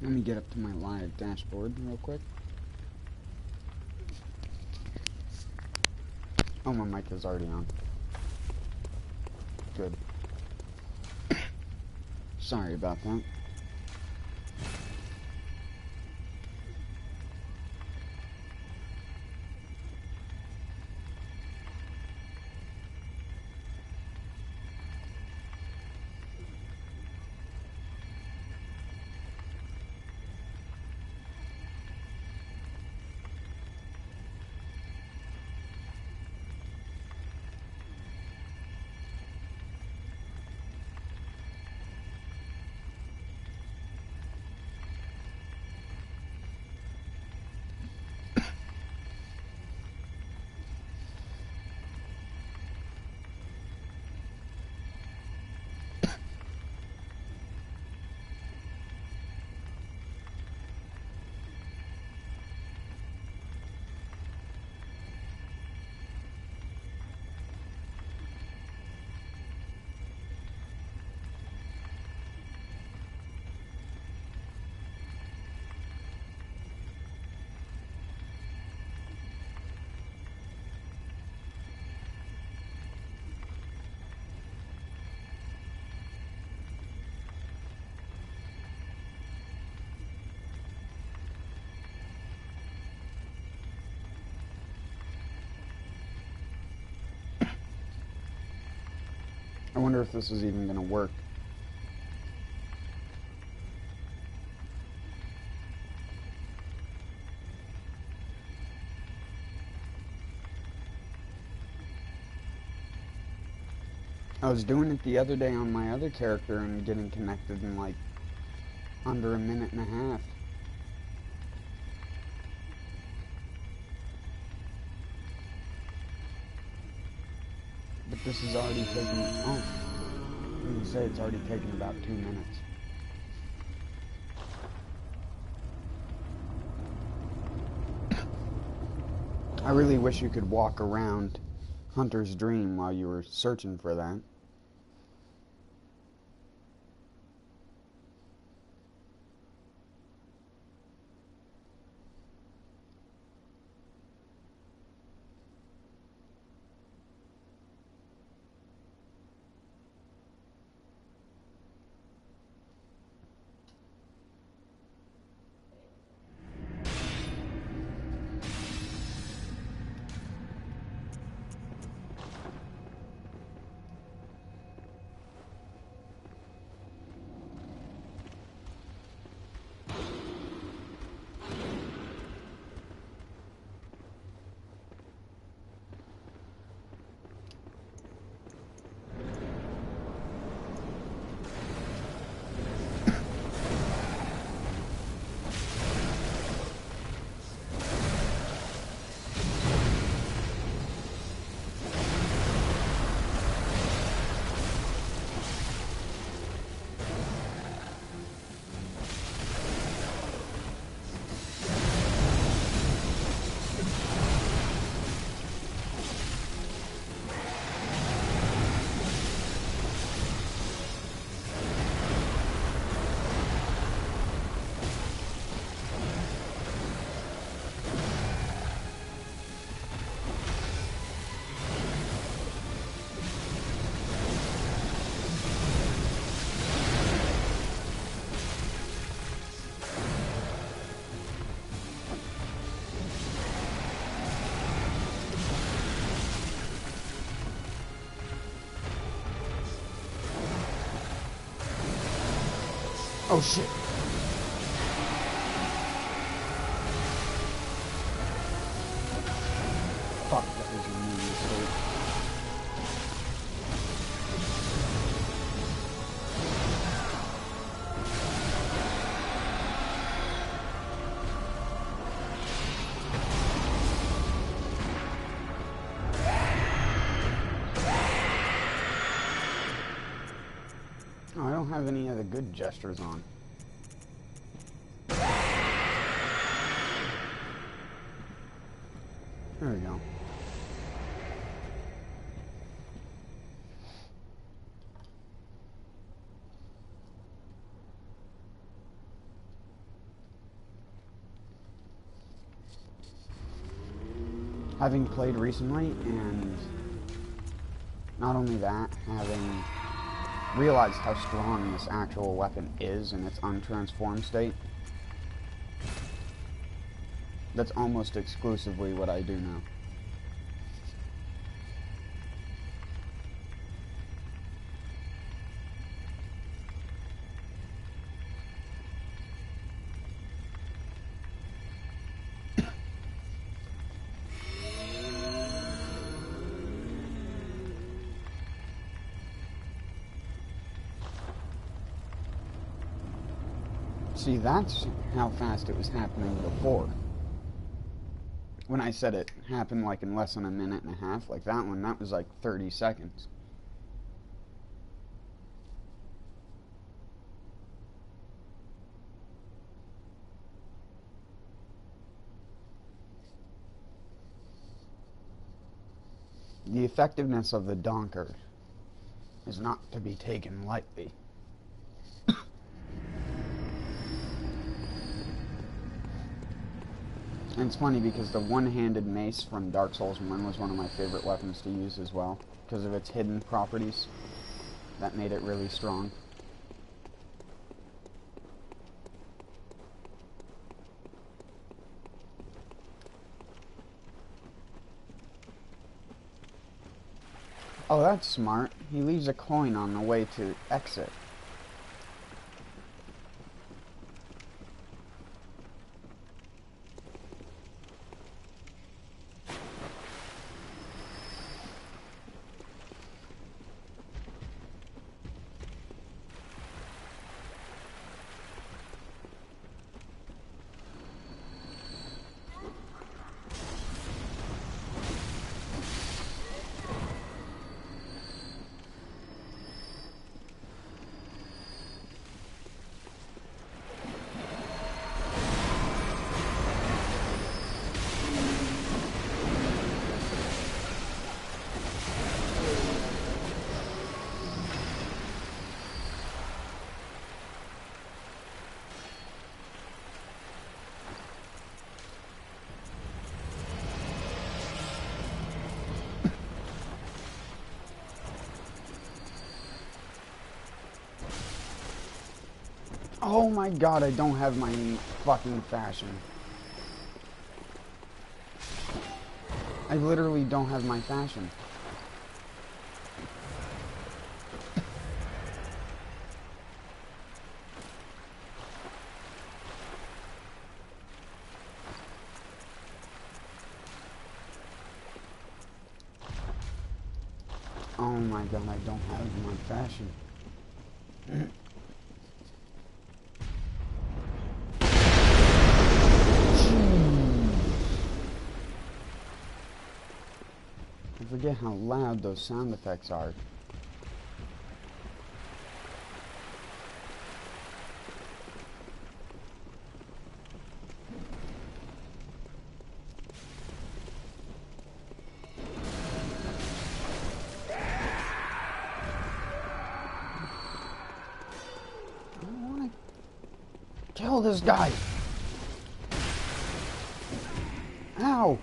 Let me get up to my live dashboard real quick. Oh, my mic is already on. Good. Sorry about that. I wonder if this is even going to work. I was doing it the other day on my other character and getting connected in like under a minute and a half. But this is already taking, oh, I was going to say it's already taken about 2 minutes. I really wish you could walk around Hunter's Dream while you were searching for that. Oh shit. Fuck, that was a new mistake. Oh, I don't have any other good gestures on. There we go. Having played recently, and not only that, having realized how strong this actual weapon is in its untransformed state, that's almost exclusively what I do now. See, that's how fast it was happening before. When I said it happened like in less than a minute and a half, like that one, that was like 30 seconds. The effectiveness of the donker is not to be taken lightly. And it's funny because the one-handed mace from Dark Souls 1 was one of my favorite weapons to use as well, because of its hidden properties. That made it really strong. Oh, that's smart. He leaves a coin on the way to exit. Oh my god, I don't have my fucking fashion. I literally don't have my fashion. Oh my god, I don't have my fashion. I forget how loud those sound effects are. I want to kill this guy. Ow!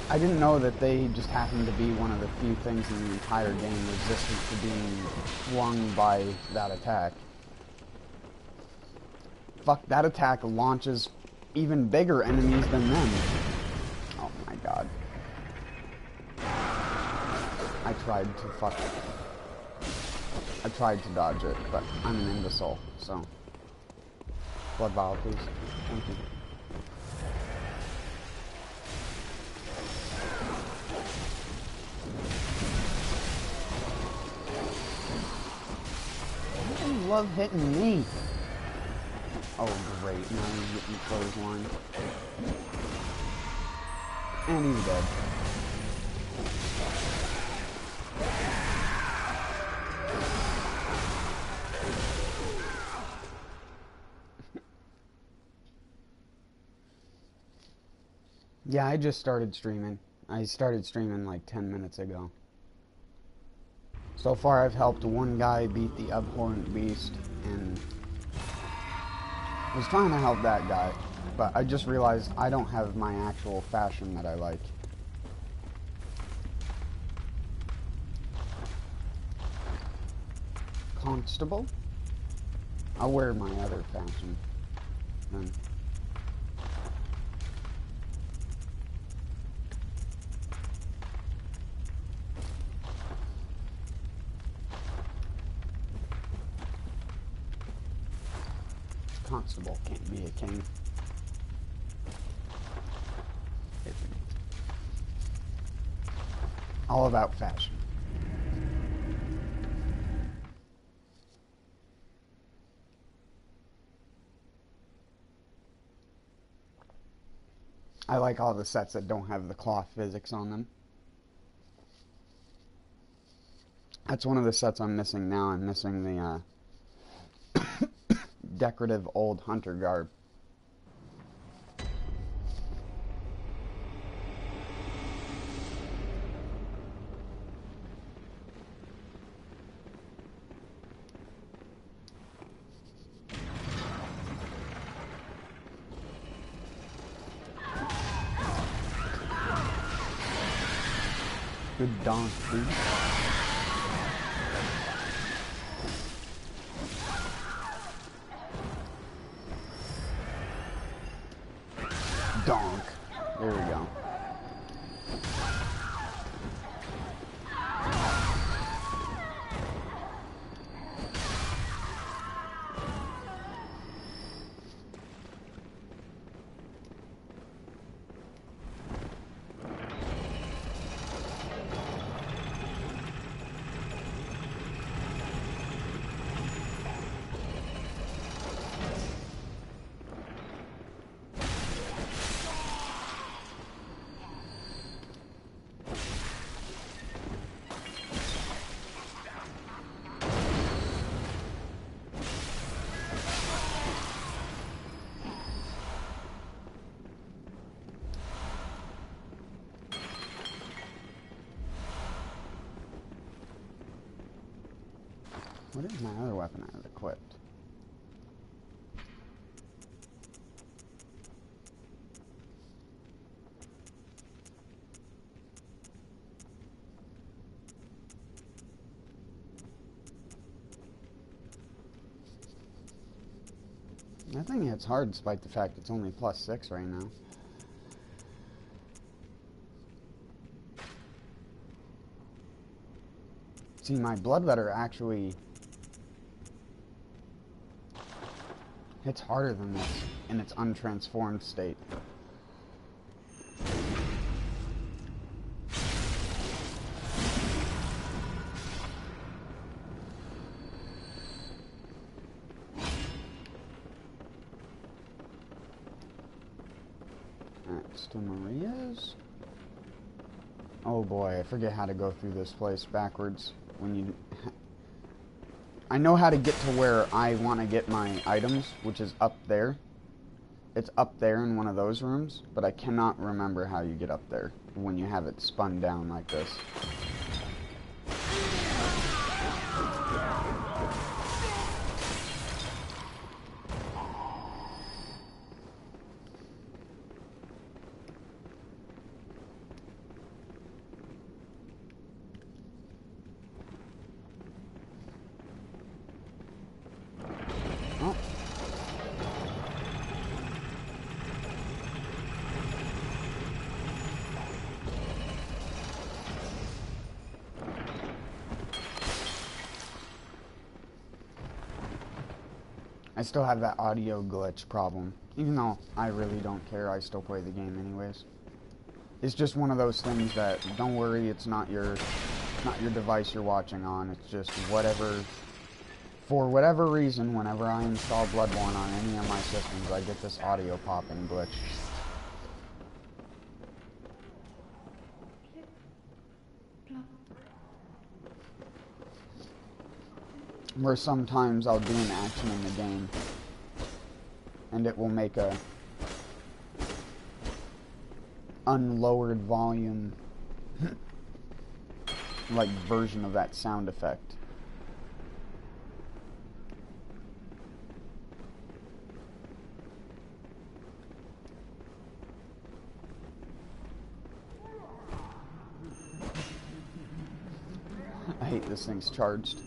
I didn't know that they just happened to be one of the few things in the entire game resistant to being flung by that attack. Fuck, that attack launches even bigger enemies than them. Oh my god. I tried to dodge it, but I'm an imbecile, so. Blood vial, please. Thank you. I love hitting me. Oh great, now he's getting clothesline. And he's dead. Yeah, I just started streaming. I started streaming like 10 minutes ago. So far I've helped one guy beat the abhorrent beast, and was trying to help that guy, but I just realized I don't have my actual fashion that I like. Constable? I'll wear my other fashion then. Constable can't be a king. All about fashion. I like all the sets that don't have the cloth physics on them. That's one of the sets I'm missing now. I'm missing the decorative old hunter garb. Good donk, dude. Donk. There we go. What is my other weapon I have equipped? I think it's hard despite the fact it's only +6 right now. See, my bloodletter actually hits harder than this in its untransformed state. Alright, still Maria's. Oh boy, I forget how to go through this place backwards. When you... I know how to get to where I want to get my items, which is up there. It's up there in one of those rooms, but I cannot remember how you get up there when you have it spun down like this. Oh. I still have that audio glitch problem. Even though I really don't care, I still play the game anyways. It's just one of those things that, don't worry, it's not your device you're watching on. It's just whatever, for whatever reason, whenever I install Bloodborne on any of my systems, I get this audio popping glitch. Where sometimes I'll do an action in the game, and it will make a unlowered volume like version of that sound effect. I hate this thing's charged.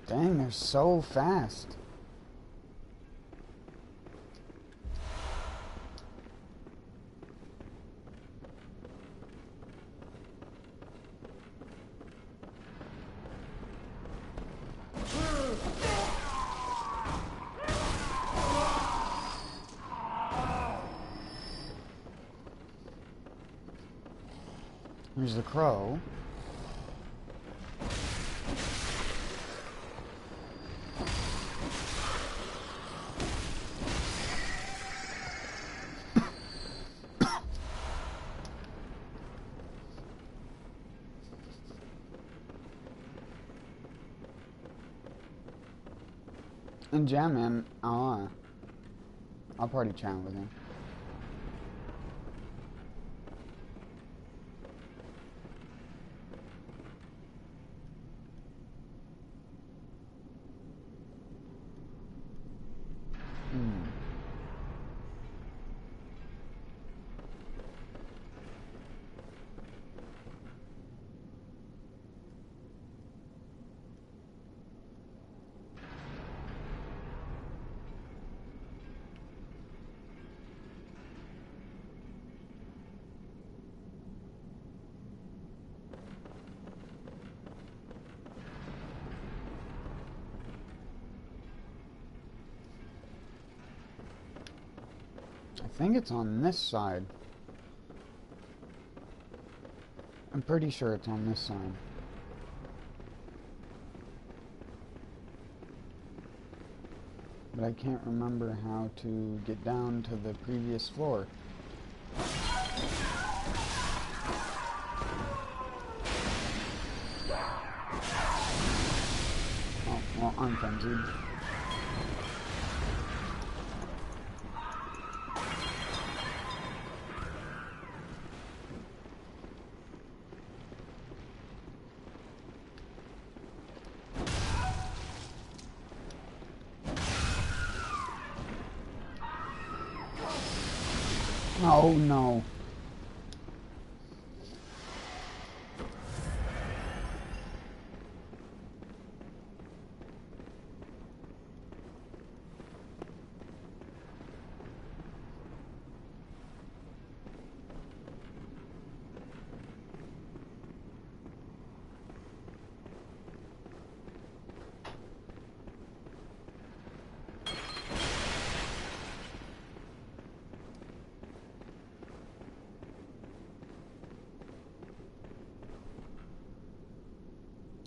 Dang, they're so fast. Here's the crow. And Jam Man, I'll party chat with him. I think it's on this side. I'm pretty sure it's on this side. But I can't remember how to get down to the previous floor. Oh, well, I'm frenzied. Oh no.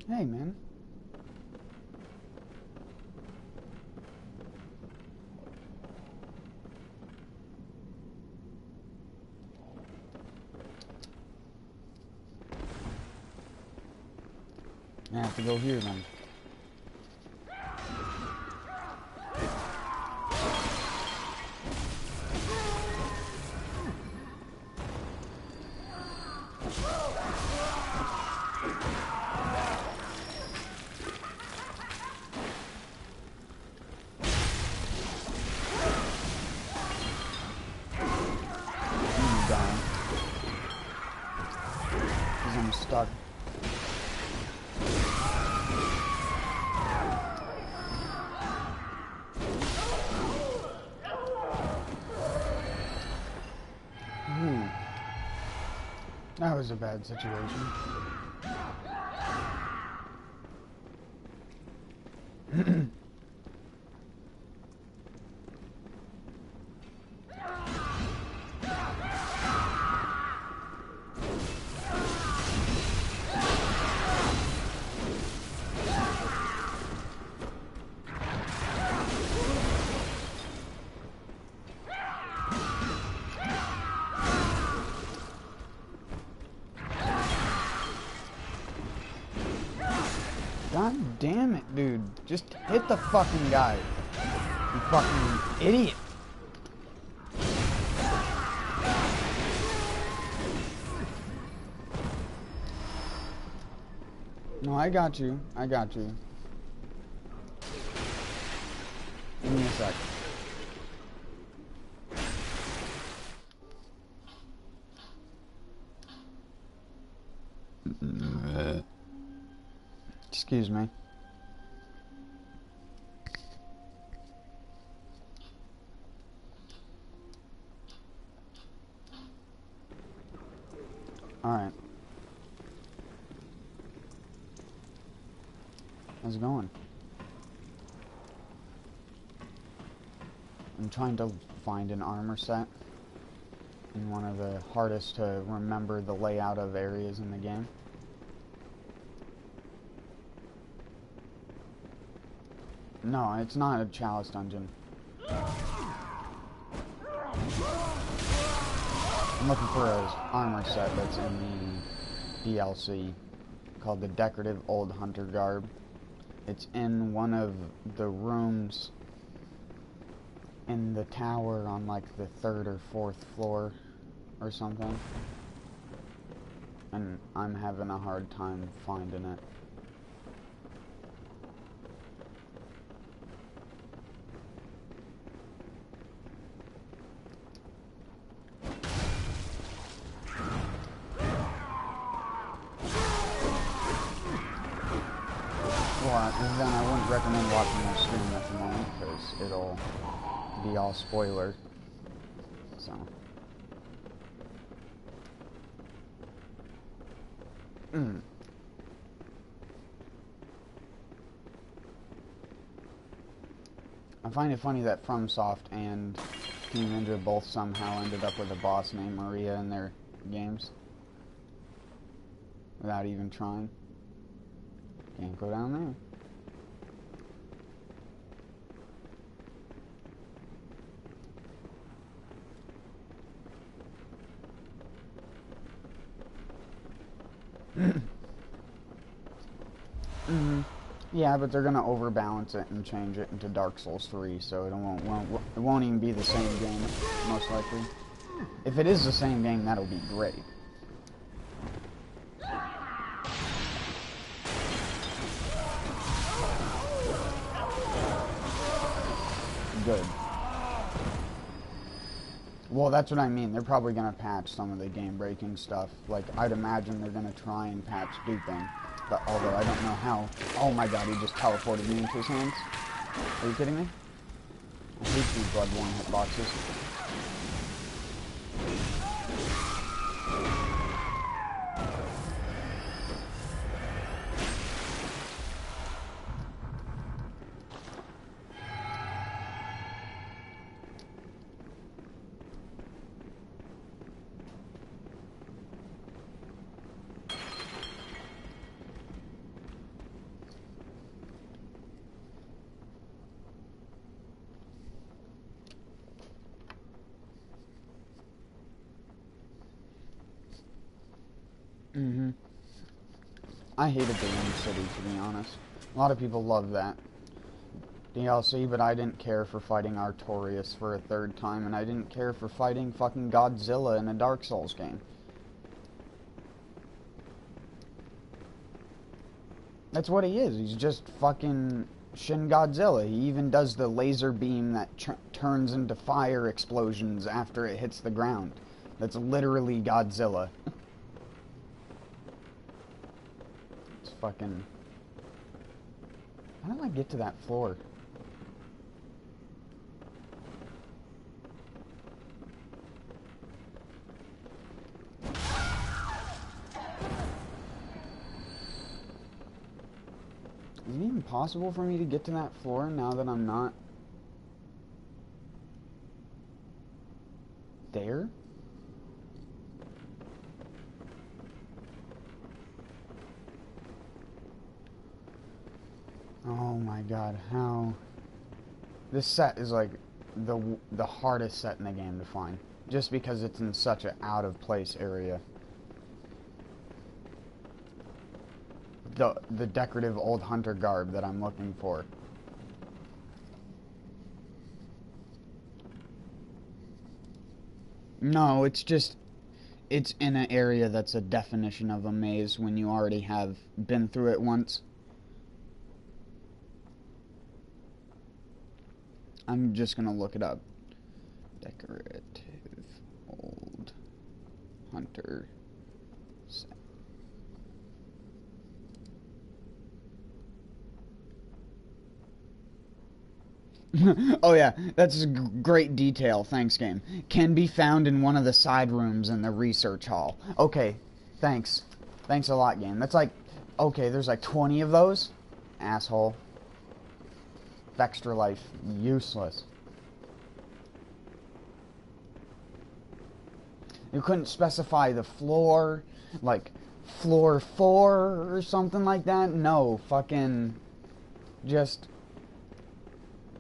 Hey, man. I have to go here then. I'm stuck. That was a bad situation. God damn it, dude. Just hit the fucking guy. You fucking idiot. No, I got you. I got you. Give me a sec. Excuse me. Alright. How's it going? I'm trying to find an armor set in one of the hardest to remember the layout of areas in the game. No, it's not a chalice dungeon. I'm looking for an armor set that's in the DLC called the Decorative Old Hunter Garb. It's in one of the rooms in the tower on like the 3rd or 4th floor or something. And I'm having a hard time finding it. Then I wouldn't recommend watching my stream at the moment because it'll be all spoiler. So. I find it funny that FromSoft and Team Ninja both somehow ended up with a boss named Maria in their games. Without even trying. Can't go down there. Yeah, but they're gonna overbalance it and change it into Dark Souls 3, so it won't even be the same game, most likely. If it is the same game, that'll be great. Good. Well, that's what I mean. They're probably gonna patch some of the game-breaking stuff. Like, I'd imagine they're gonna try and patch duping. But although I don't know how. Oh my god, he just teleported me into his hands. Are you kidding me? I hate these Bloodborne hitboxes. I hated the Wind City, to be honest. A lot of people love that DLC, but I didn't care for fighting Artorias for a 3rd time, and I didn't care for fighting fucking Godzilla in a Dark Souls game. That's what he is. He's just fucking Shin Godzilla. He even does the laser beam that turns into fire explosions after it hits the ground. That's literally Godzilla. Fucking... How do I get to that floor? Is it even possible for me to get to that floor now that I'm not there? Oh my god, how... This set is like the hardest set in the game to find. Just because it's in such an out-of-place area. the decorative old hunter garb that I'm looking for. No, it's just, it's in an area that's a definition of a maze when you already have been through it once. I'm just gonna look it up. Decorative old hunter set. Oh yeah, that's a great detail. Thanks, game. Can be found in one of the side rooms in the research hall. Okay, thanks. Thanks a lot, game. That's like, okay, there's like 20 of those? Asshole. Extra life. Useless. You couldn't specify the floor, like floor 4 or something like that? No, fucking just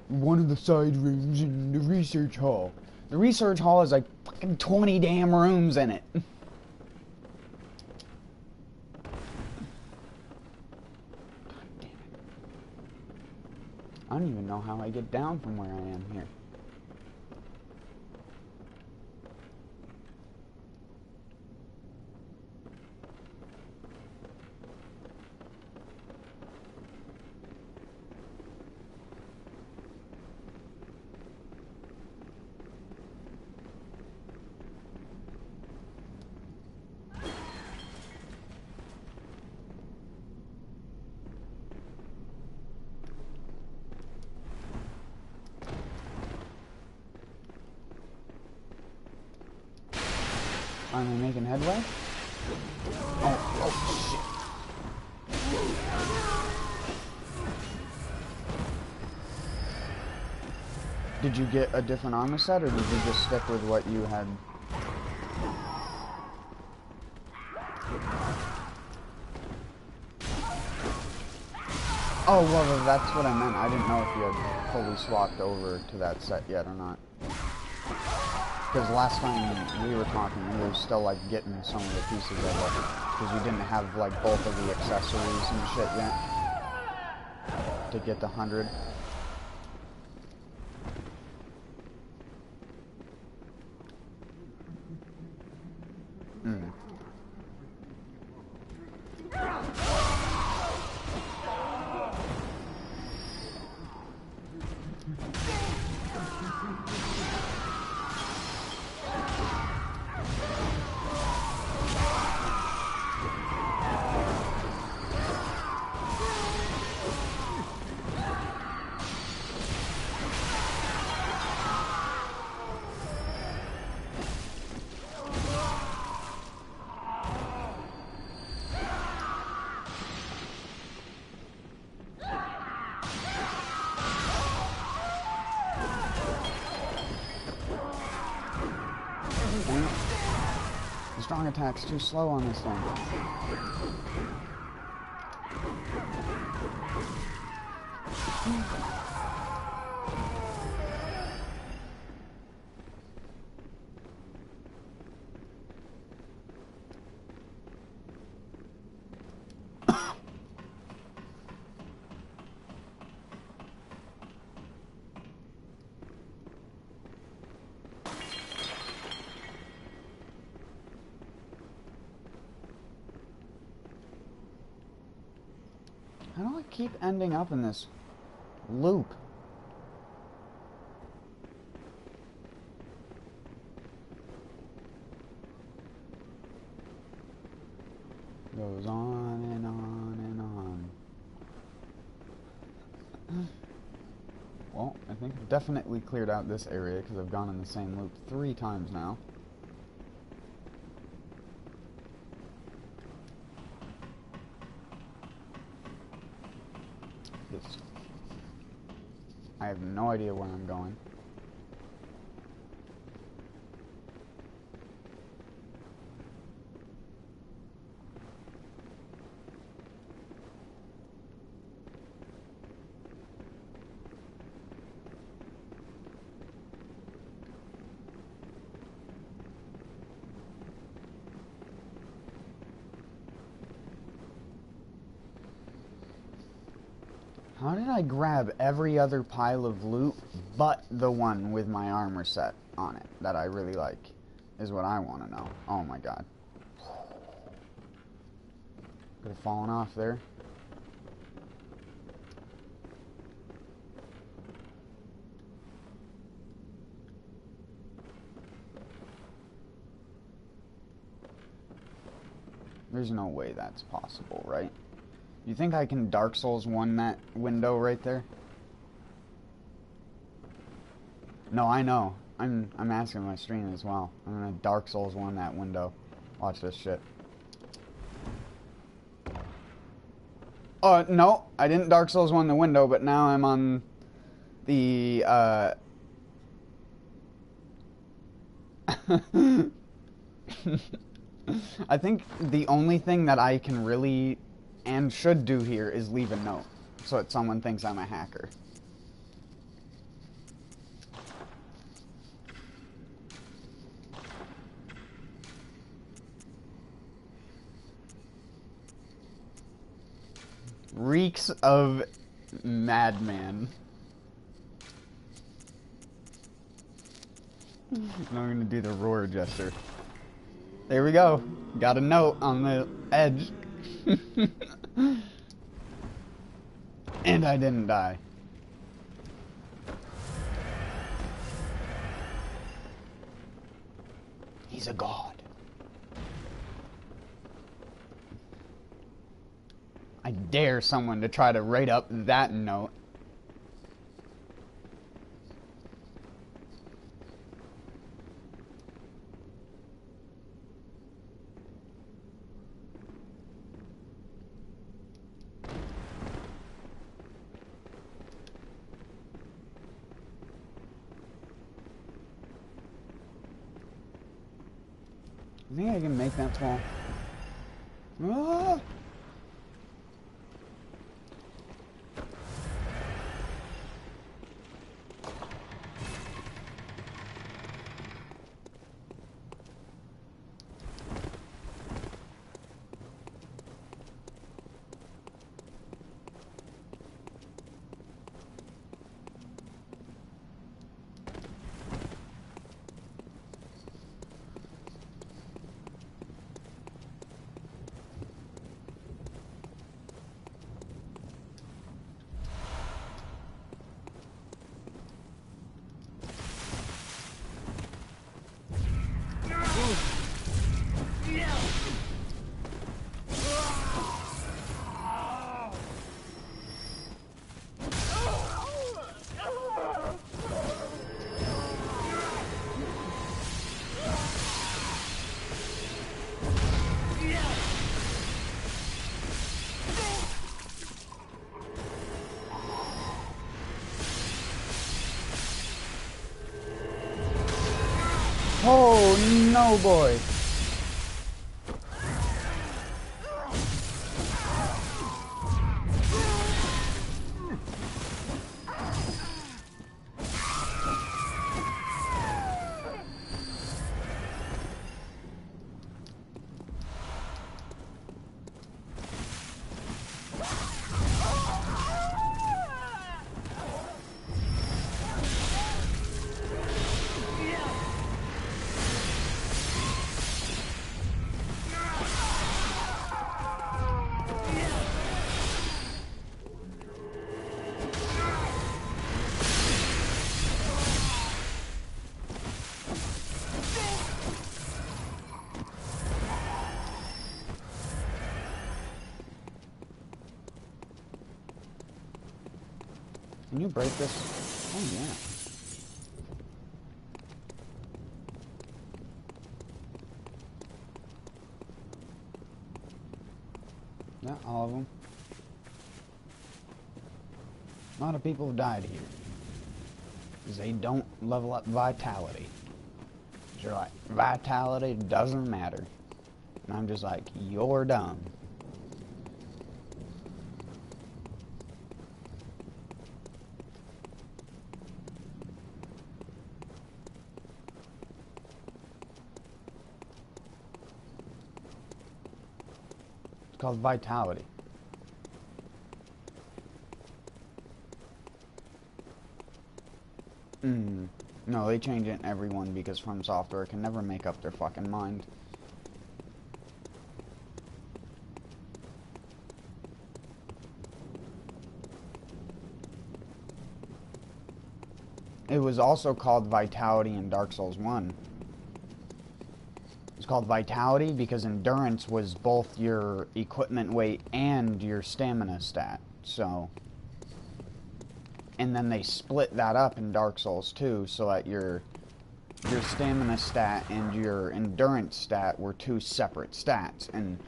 one of the side rooms in the research hall. The research hall has like fucking 20 damn rooms in it. God damn it. I don't even know how I get down from where I am here. Are we making headway? Oh shit. Did you get a different armor set, or did you just stick with what you had? Oh, well, that's what I meant. I didn't know if you had fully swapped over to that set yet or not. Because last time we were talking, we were still, like, getting some of the pieces of it. Because we didn't have, like, both of the accessories and shit yet. To get to 100. The strong attack's too slow on this thing. How do I keep ending up in this loop? Goes on and on and on. Well, I think I've definitely cleared out this area because I've gone in the same loop 3 times now. I have no idea where I'm going. How did I grab every other pile of loot but the one with my armor set on it that I really like? Is what I want to know. Oh my god. Could have fallen off there. There's no way that's possible, right? You think I can Dark Souls 1 that window right there? No, I know. I'm asking my stream as well. I'm gonna Dark Souls 1 that window. Watch this shit. Oh, no, I didn't Dark Souls 1 the window, but now I'm on the, I think the only thing that I can really and should do here is leave a note so that someone thinks I'm a hacker. Reeks of madman. I'm gonna do the roar gesture. There we go. Got a note on the edge. And I didn't die. He's a god. I dare someone to try to write up that note. I think I can make that fall. Ah! Oh no, boy. Can you break this? Oh, yeah. Not all of them. A lot of people have died here. Because they don't level up vitality. You're like, vitality doesn't matter. And I'm just like, you're dumb. Called vitality. No, they change it in everyone because From Software can never make up their fucking mind. It was also called Vitality in Dark Souls 1. It's called Vitality because endurance was both your equipment weight and your stamina stat. So, and then they split that up in Dark Souls 2 so that your stamina stat and your endurance stat were two separate stats, and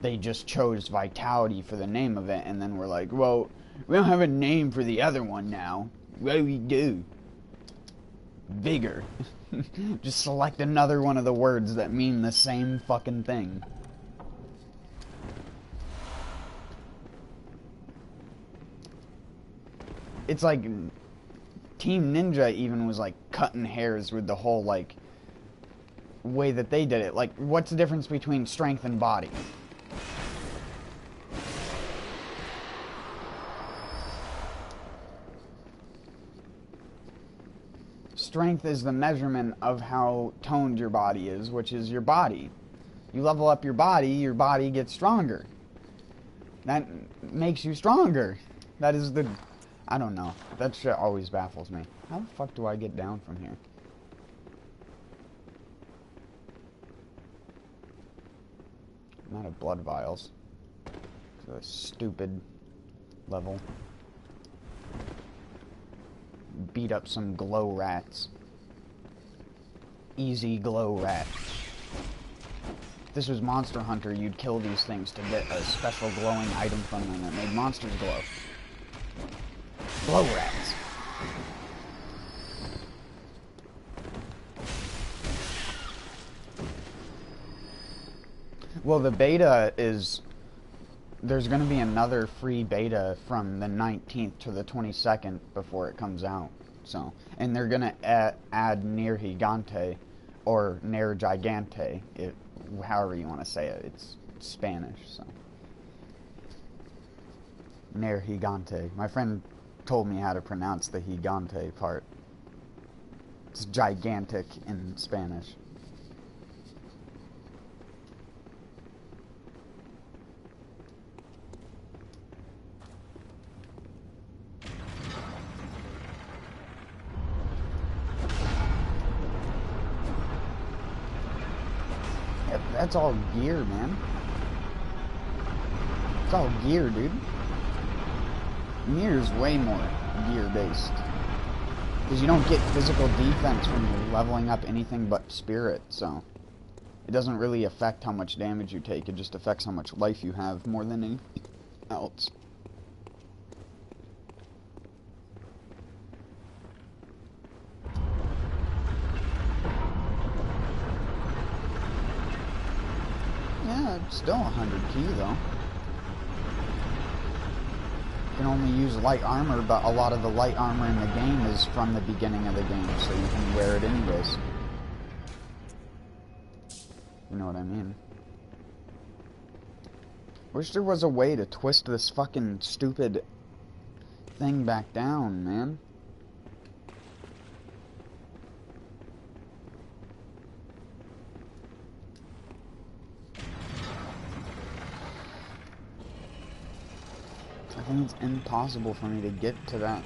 they just chose Vitality for the name of it, and then we're like, well, we don't have a name for the other one now. What do we do? Vigor. Just select another one of the words that mean the same fucking thing. It's like Team Ninja even was like cutting hairs with the whole like way that they did it. Like, what's the difference between strength and body? Strength is the measurement of how toned your body is, which is your body. You level up your body gets stronger. That makes you stronger. That is the... I don't know. That shit always baffles me. How the fuck do I get down from here? I'm out of blood vials. It's a stupid level. Beat up some glow rats. Easy glow rats. If this was Monster Hunter, you'd kill these things to get a special glowing item from them that made monsters glow. Glow rats. Well, the beta is... There's going to be another free beta from the 19th to the 22nd before it comes out. So, and they're going to add Nier Gigante, or Nier Gigante, however you want to say it. It's Spanish, so. Nier Gigante. My friend told me how to pronounce the Gigante part. It's gigantic in Spanish. That's all gear, man. It's all gear, dude. Nier's way more gear-based. Because you don't get physical defense from leveling up anything but spirit, so... It doesn't really affect how much damage you take, it just affects how much life you have more than anything else. Yeah, it's still 100 key, though. You can only use light armor, but a lot of the light armor in the game is from the beginning of the game, so you can wear it anyways. You know what I mean? Wish there was a way to twist this fucking stupid thing back down, man. I think it's impossible for me to get to that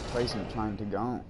place I'm trying to go.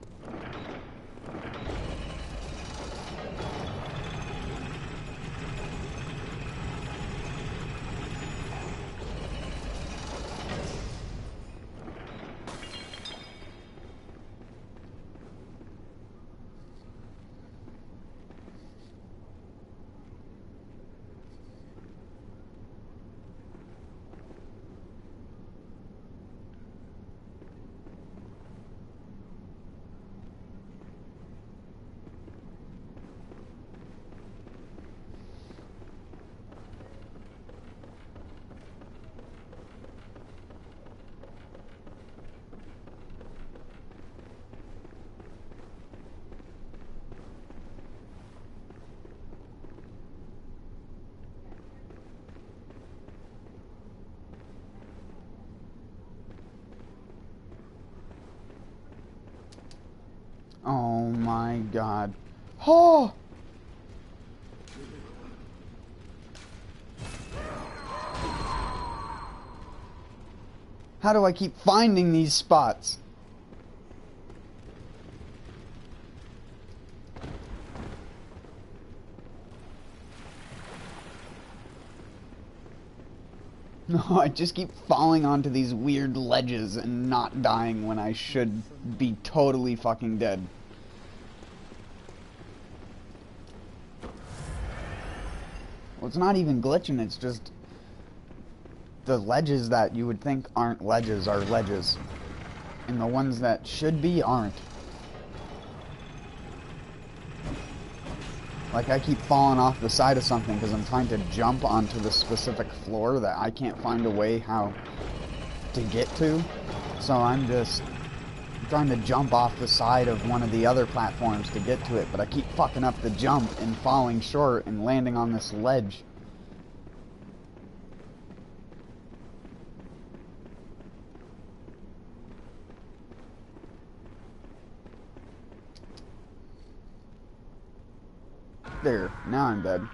my god. Oh! How do I keep finding these spots? No, I just keep falling onto these weird ledges and not dying when I should be totally fucking dead. Well, it's not even glitching, it's just the ledges that you would think aren't ledges are ledges. And the ones that should be aren't. Like, I keep falling off the side of something because I'm trying to jump onto the specific floor that I can't find a way how to get to. So I'm just trying to jump off the side of one of the other platforms to get to it, but I keep fucking up the jump and falling short and landing on this ledge. There, now I'm dead.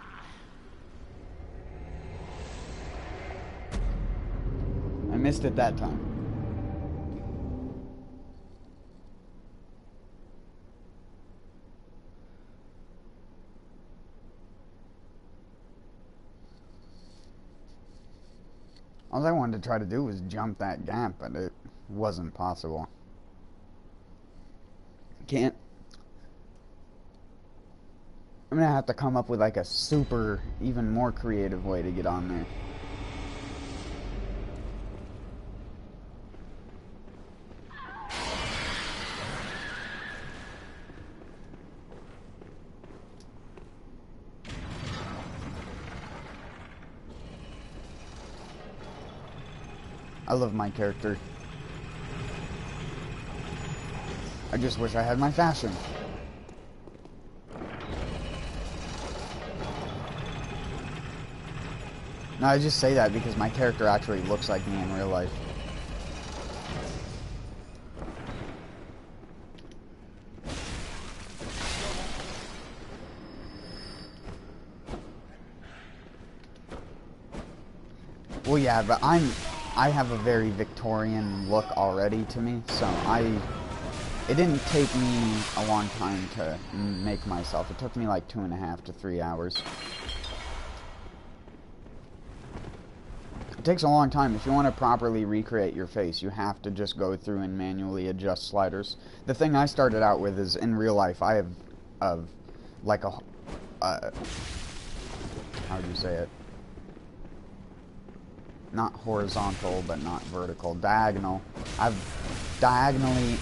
I missed it that time. All I wanted to try to do was jump that gap, but it wasn't possible. Can't. I'm gonna have to come up with like a super, even more creative way to get on there. I love my character. I just wish I had my fashion. No, I just say that because my character actually looks like me in real life. Well, yeah, but I have a very Victorian look already to me, so it didn't take me a long time to make myself. It took me like 2.5 to 3 hours. It takes a long time. If you want to properly recreate your face, you have to just go through and manually adjust sliders. The thing I started out with is, in real life, I have like a how do you say it? Not horizontal, but not vertical. Diagonal. I've diagonally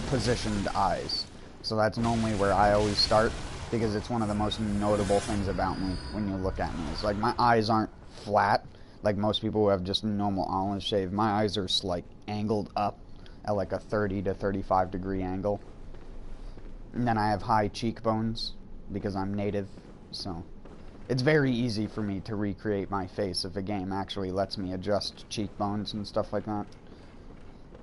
positioned eyes. So that's normally where I always start, because it's one of the most notable things about me when you look at me. It's like my eyes aren't flat, like most people who have just normal olive shave. My eyes are like angled up at like a 30 to 35 degree angle. And then I have high cheekbones because I'm native, so it's very easy for me to recreate my face if a game actually lets me adjust cheekbones and stuff like that.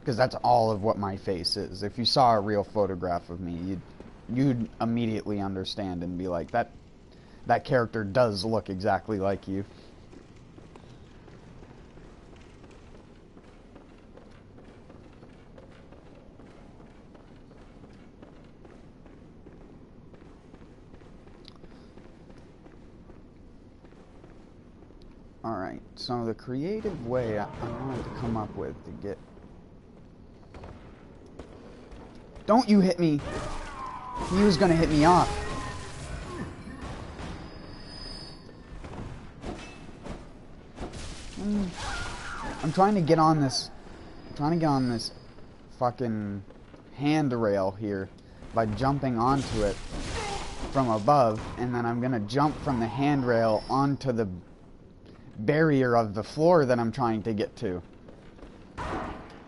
Because that's all of what my face is. If you saw a real photograph of me, you'd immediately understand and be like, that character does look exactly like you. Alright, so the creative way I wanted to come up with to get... Don't you hit me! He was gonna hit me off. I'm trying to get on this... fucking handrail here by jumping onto it from above, and then I'm gonna jump from the handrail onto the barrier of the floor that I'm trying to get to,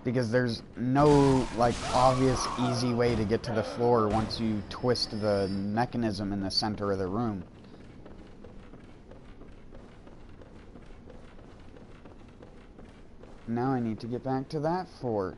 because there's no like obvious easy way to get to the floor once you twist the mechanism in the center of the room. Now I need to get back to that fort.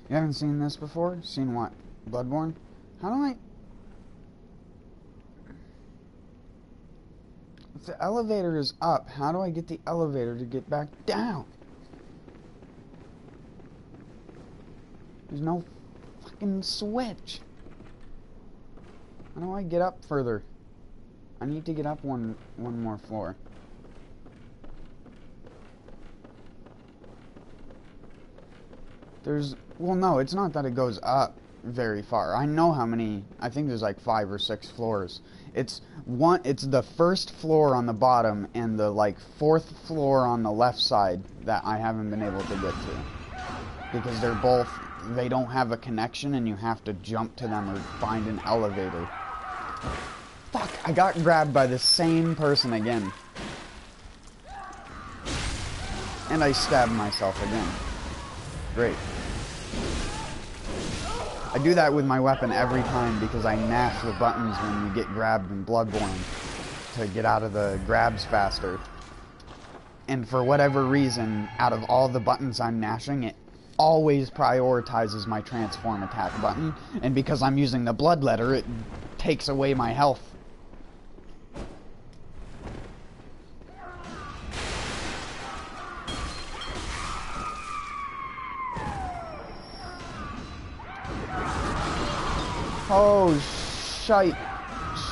You haven't seen this before? Seen what? Bloodborne? How do I... If the elevator is up, how do I get the elevator to get back down? There's no fucking switch. How do I get up further? I need to get up one more floor. Well, no, it's not that it goes up very far. I know how many. I think there's like 5 or 6 floors. It's the first floor on the bottom and the like 4th floor on the left side that I haven't been able to get to, because they don't have a connection and you have to jump to them or find an elevator. Fuck, I got grabbed by the same person again. And I stabbed myself again. Great. I do that with my weapon every time because I mash the buttons when you get grabbed in Bloodborne to get out of the grabs faster. And for whatever reason, out of all the buttons I'm mashing, it always prioritizes my transform attack button. And because I'm using the blood letter, it takes away my health. Oh, shite.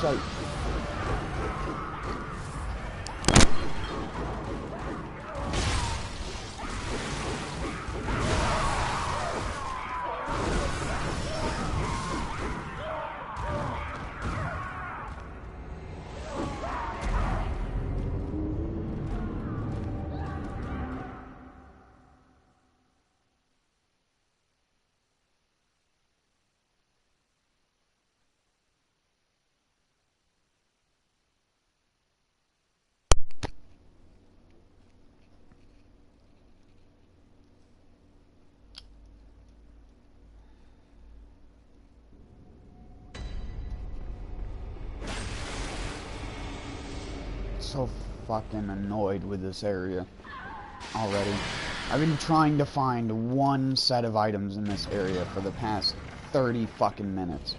Shite. So fucking annoyed with this area already. I've been trying to find one set of items in this area for the past 30 fucking minutes.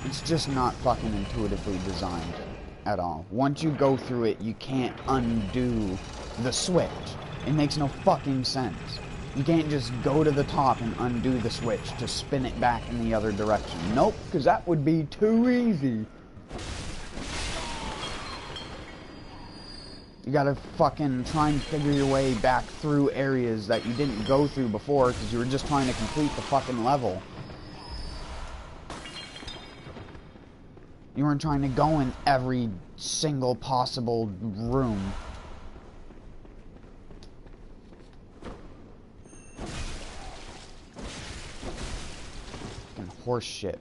It's just not fucking intuitively designed at all. Once you go through it, you can't undo the switch. It makes no fucking sense. You can't just go to the top and undo the switch to spin it back in the other direction. Nope, because that would be too easy. You gotta fucking try and figure your way back through areas that you didn't go through before because you were just trying to complete the fucking level. You weren't trying to go in every single possible room. Horse shit.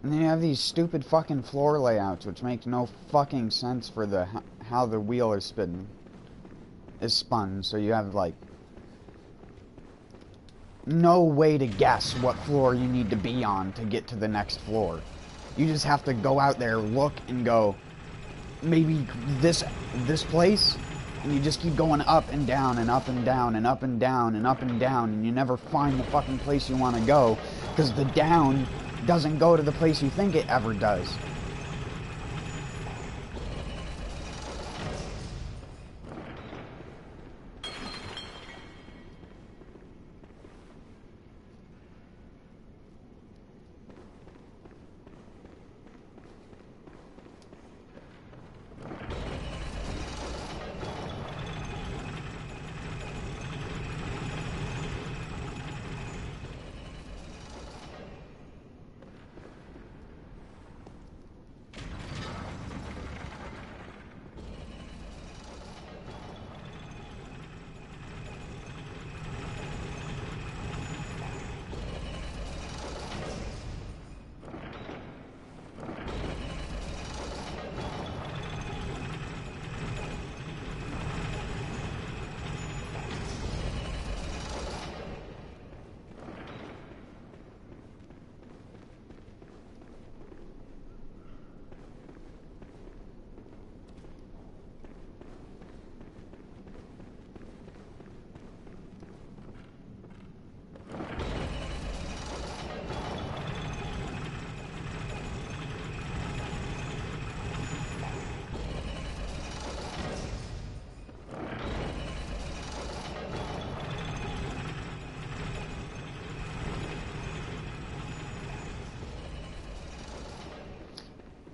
And then you have these stupid fucking floor layouts, which makes no fucking sense for how the wheel is spun. So you have like no way to guess what floor you need to be on to get to the next floor. You just have to go out there, look, and go, maybe this place, and you just keep going up and down and up and down and up and down and up and down, and you never find the fucking place you want to go because the down doesn't go to the place you think it ever does.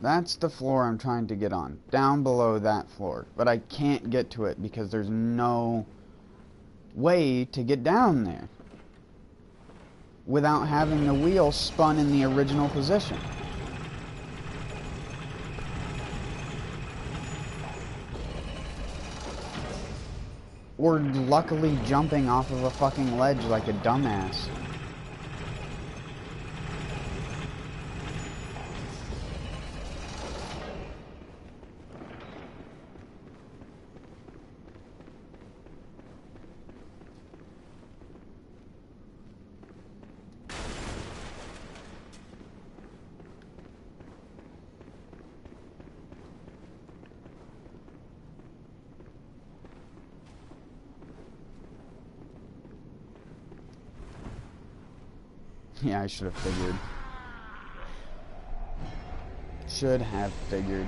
That's the floor I'm trying to get on. Down below that floor. But I can't get to it because there's no way to get down there without having the wheel spun in the original position. Or luckily jumping off of a fucking ledge like a dumbass. Yeah, I should have figured. Should have figured.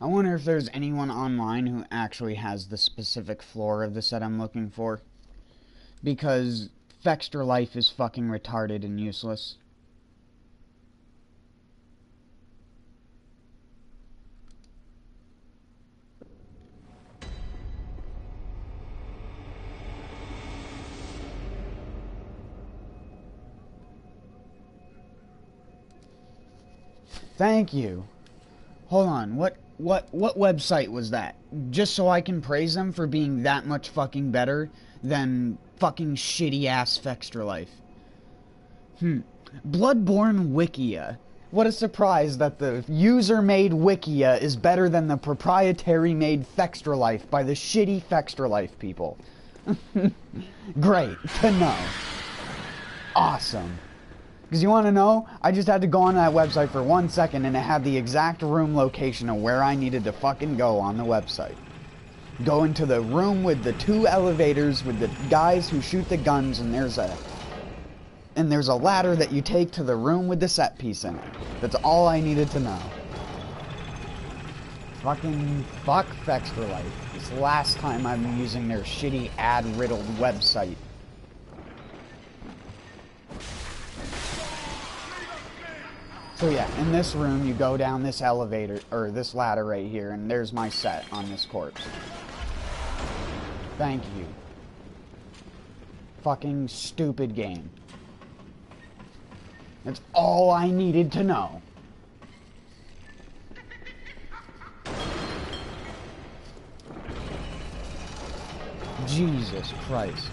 I wonder if there's anyone online who actually has the specific floor of the set I'm looking for. Because Fextra Life is fucking retarded and useless. Thank you. Hold on, what website was that? Just so I can praise them for being that much fucking better than fucking shitty ass Fextra Life. Bloodborne Wikia. What a surprise that the user-made Wikia is better than the proprietary-made Fextra Life by the shitty Fextra Life people. Great to know. Awesome. Because you want to know, I just had to go on that website for 1 second and it had the exact room location of where I needed to fucking go on the website. Go into the room with the 2 elevators with the guys who shoot the guns, and there's a ladder that you take to the room with the set piece in it. That's all I needed to know. Fucking fuck Fextra Life. It's the last time I'm using their shitty ad-riddled website. So yeah, in this room, you go down this elevator, or this ladder right here, and there's my set on this corpse. Thank you. Fucking stupid game. That's all I needed to know. Jesus Christ.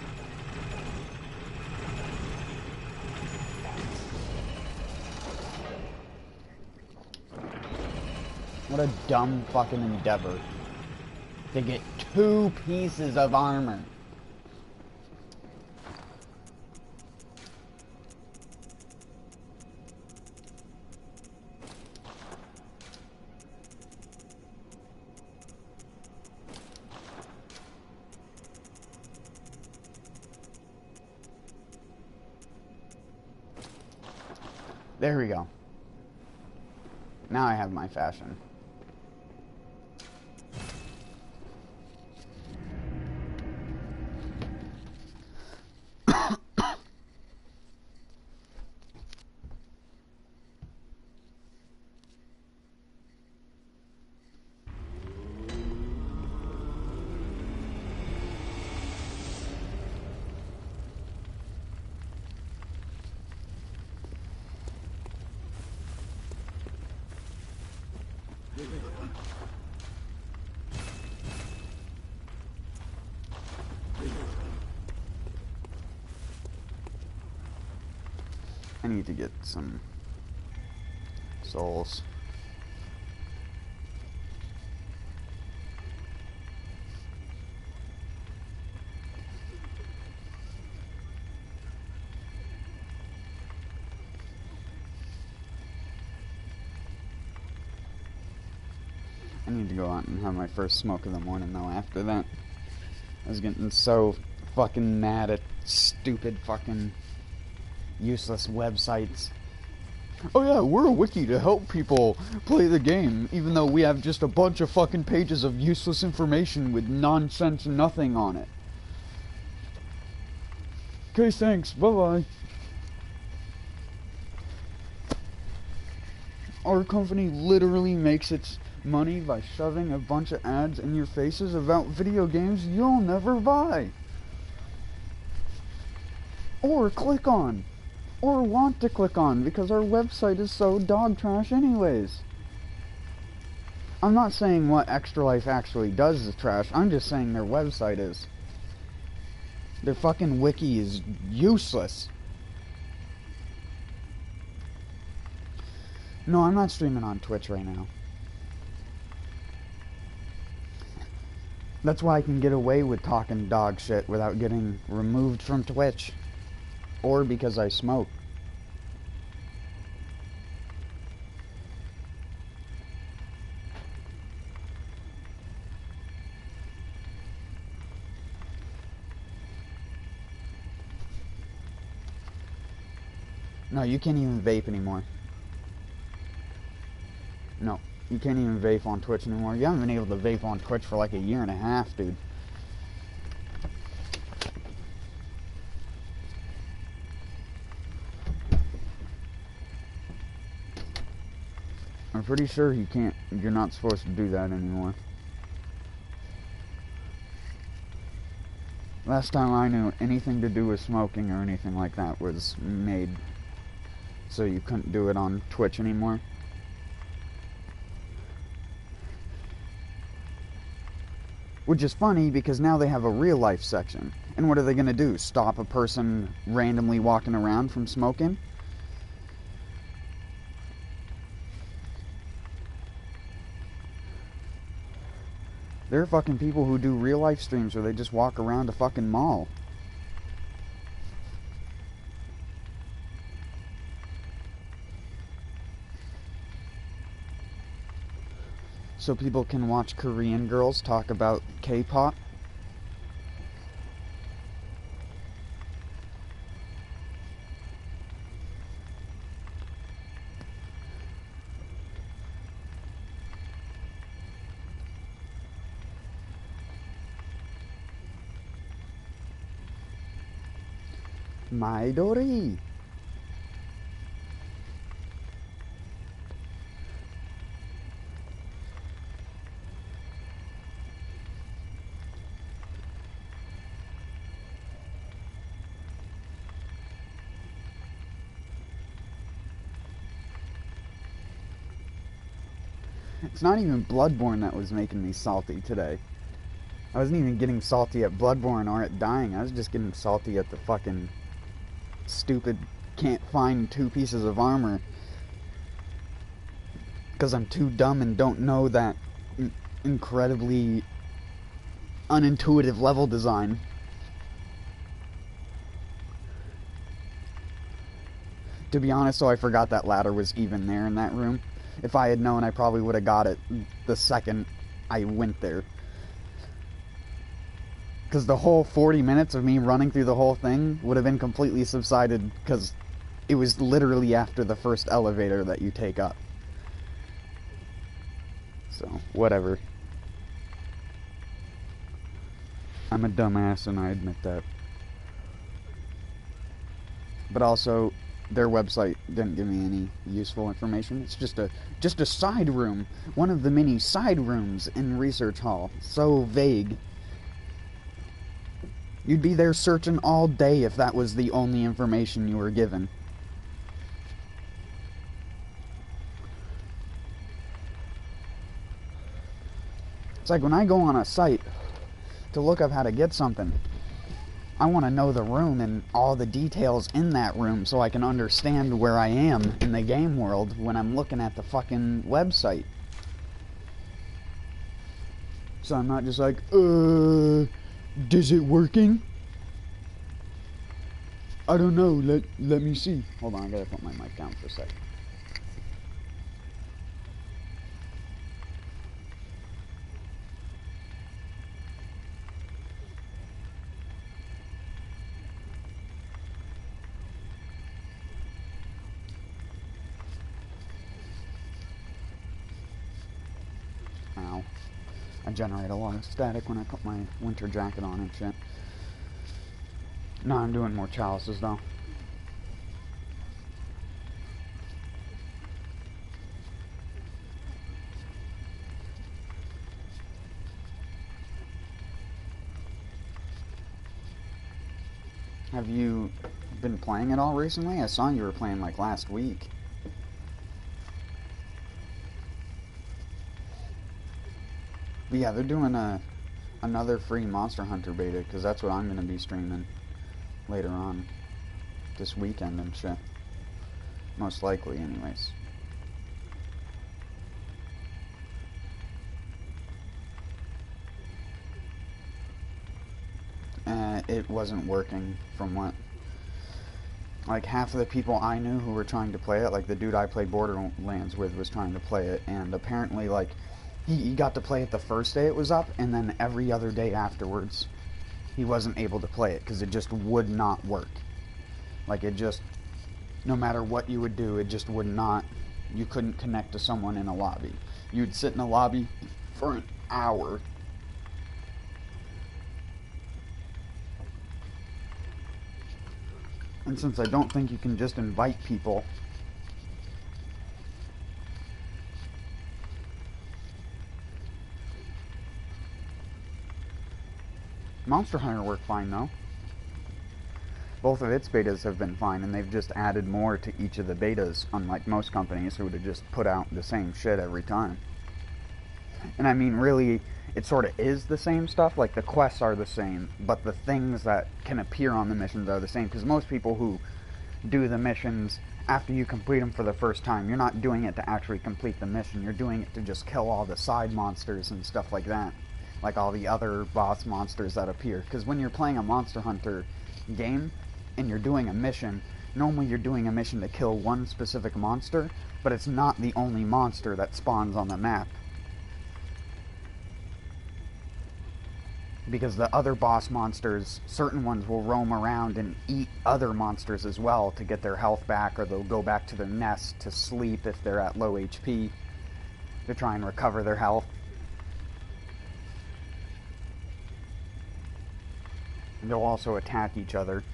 What a dumb fucking endeavor to get 2 pieces of armor. There we go. Now I have my fashion. I need to get some souls. I need to go out and have my first smoke of the morning, though, after that. I was getting so fucking mad at stupid fucking useless websites. Oh yeah, we're a wiki to help people play the game, even though we have just a bunch of fucking pages of useless information with nonsense nothing on it. Okay, thanks. Bye-bye. Our company literally makes its money by shoving a bunch of ads in your faces about video games you'll never buy. Or click on. Or want to click on, because our website is so dog trash anyways. I'm not saying what Extra Life actually does is trash, I'm just saying their website is. Their fucking wiki is useless. No, I'm not streaming on Twitch right now. That's why I can get away with talking dog shit without getting removed from Twitch. Or because I smoke. No, you can't even vape anymore. No, you can't even vape on Twitch anymore. You haven't been able to vape on Twitch for like a year and a half, dude. I'm pretty sure you can't, you're not supposed to do that anymore. Last time I knew, anything to do with smoking or anything like that was made so you couldn't do it on Twitch anymore. Which is funny because now they have a real life section. And what are they gonna do? Stop a person randomly walking around from smoking? There are fucking people who do real life streams where they just walk around a fucking mall. So people can watch Korean girls talk about K-pop. Midori. It's not even Bloodborne that was making me salty today. I wasn't even getting salty at Bloodborne or at dying. I was just getting salty at the fucking stupid can't find 2 pieces of armor. Because I'm too dumb and don't know that incredibly unintuitive level design. To be honest, though, I forgot that ladder was even there in that room. If I had known, I probably would have got it the second I went there. Because the whole 40 minutes of me running through the whole thing would have been completely subsided because it was literally after the first elevator that you take up. So, whatever. I'm a dumbass and I admit that. But also, their website didn't give me any useful information. It's just a side room. One of the many side rooms in Research Hall. So vague. You'd be there searching all day if that was the only information you were given. It's like when I go on a site to look up how to get something, I want to know the room and all the details in that room so I can understand where I am in the game world when I'm looking at the fucking website. So I'm not just like, is it working? I don't know, let me see. Hold on, I gotta put my mic down for a sec. Ow. I generate a lot of static when I put my winter jacket on and shit. No, I'm doing more chalices though. Have you been playing it all recently? I saw you were playing like last week. But yeah, they're doing another free Monster Hunter beta, because that's what I'm going to be streaming later on this weekend and shit. Most likely, anyways. It wasn't working from what... Like, half of the people I knew who were trying to play it, like the dude I played Borderlands with was trying to play it, and apparently, like, he got to play it the first day it was up, and then every other day afterwards, he wasn't able to play it, because it just would not work. Like, it just... No matter what you would do, it just would not... You couldn't connect to someone in a lobby. You'd sit in a lobby for an hour. And since I don't think you can just invite people, Monster Hunter worked fine though. Both of its betas have been fine, and they've just added more to each of the betas, unlike most companies who would have just put out the same shit every time. And I mean, really, it sort of is the same stuff. Like, the quests are the same, but the things that can appear on the missions are the same, because most people who do the missions after you complete them for the first time, you're not doing it to actually complete the mission, you're doing it to just kill all the side monsters and stuff like that, like all the other boss monsters that appear. Because when you're playing a Monster Hunter game and you're doing a mission, normally you're doing a mission to kill one specific monster, but it's not the only monster that spawns on the map. Because the other boss monsters, certain ones will roam around and eat other monsters as well to get their health back, or they'll go back to their nest to sleep if they're at low HP to try and recover their health. And they'll also attack each other.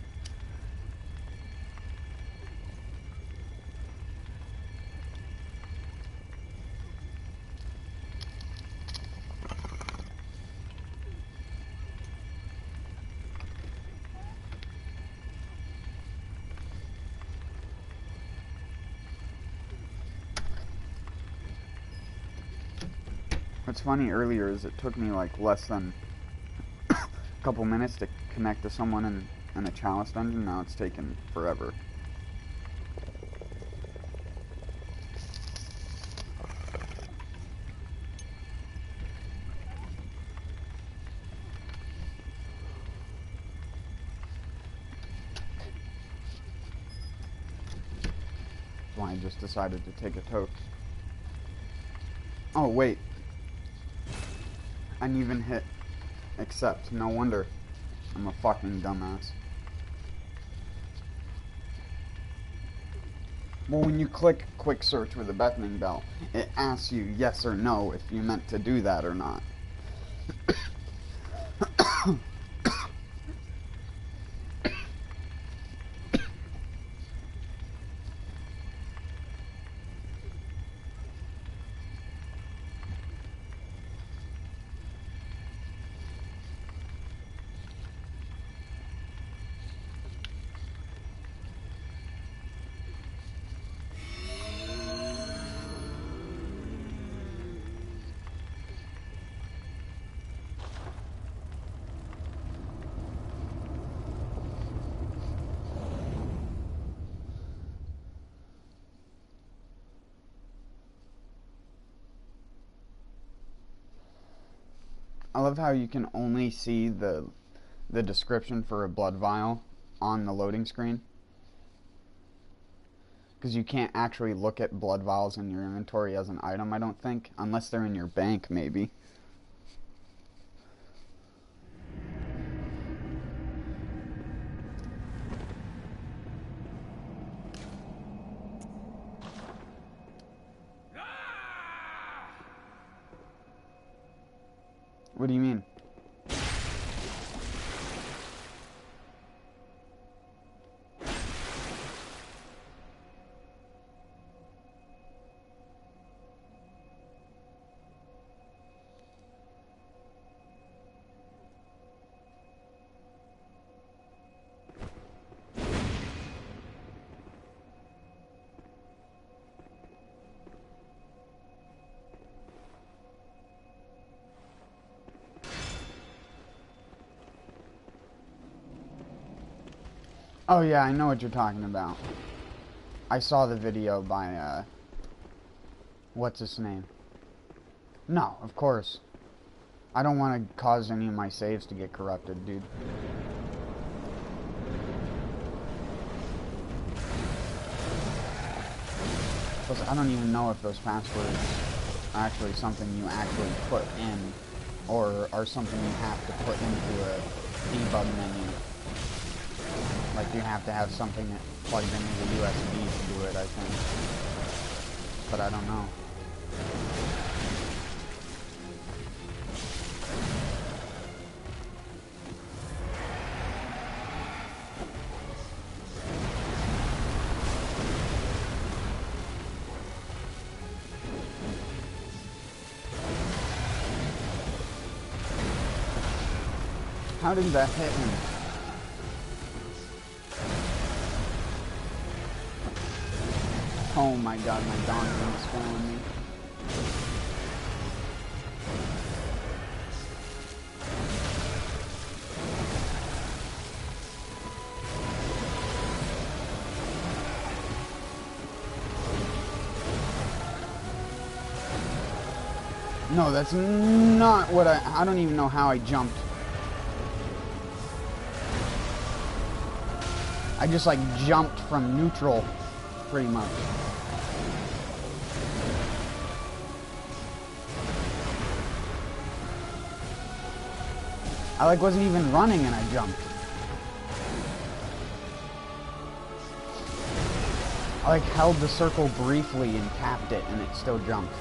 What's funny earlier is it took me like less than a couple minutes to connect to someone in a chalice dungeon. Now it's taken forever. That's why I just decided to take a toke. Oh wait. I didn't even hit accept. No wonder. I'm a fucking dumbass. Well, when you click quick search with a beckoning bell, it asks you yes or no if you meant to do that or not. I love how you can only see the description for a blood vial on the loading screen. Because you can't actually look at blood vials in your inventory as an item, I don't think. Unless they're in your bank, maybe. What do you mean? Oh yeah, I know what you're talking about. I saw the video by, what's his name? No, of course. I don't want to cause any of my saves to get corrupted, dude. Plus, I don't even know if those passwords are actually something you actually put in, or are something you have to put into a debug menu. Like, you have to have something plugged into the USB to do it, I think. But I don't know. How did that hit him? Oh my god, my Dustin's spawning me. No, that's not what I don't even know how I jumped. I just like jumped from neutral, pretty much. I like wasn't even running and I jumped. I like held the circle briefly and tapped it and it still jumped.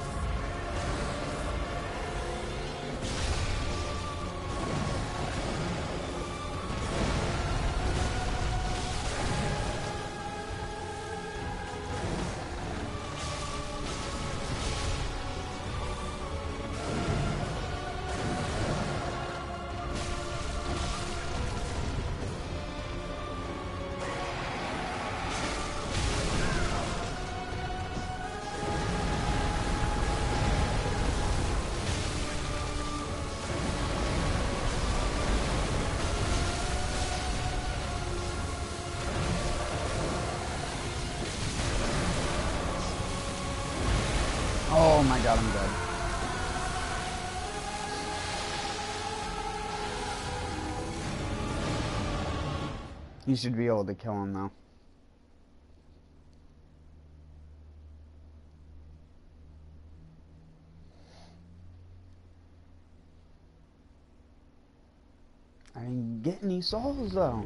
Oh my god, I'm dead. You should be able to kill him though. I didn't get any souls though.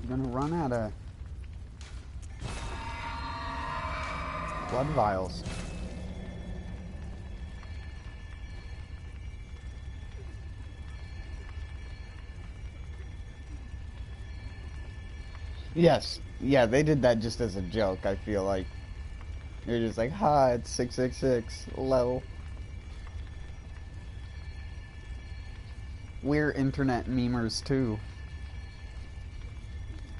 I'm gonna run out of blood vials. Yes. Yeah, they did that just as a joke, I feel like. They're just like, ha, it's 666, lol. We're internet memers too.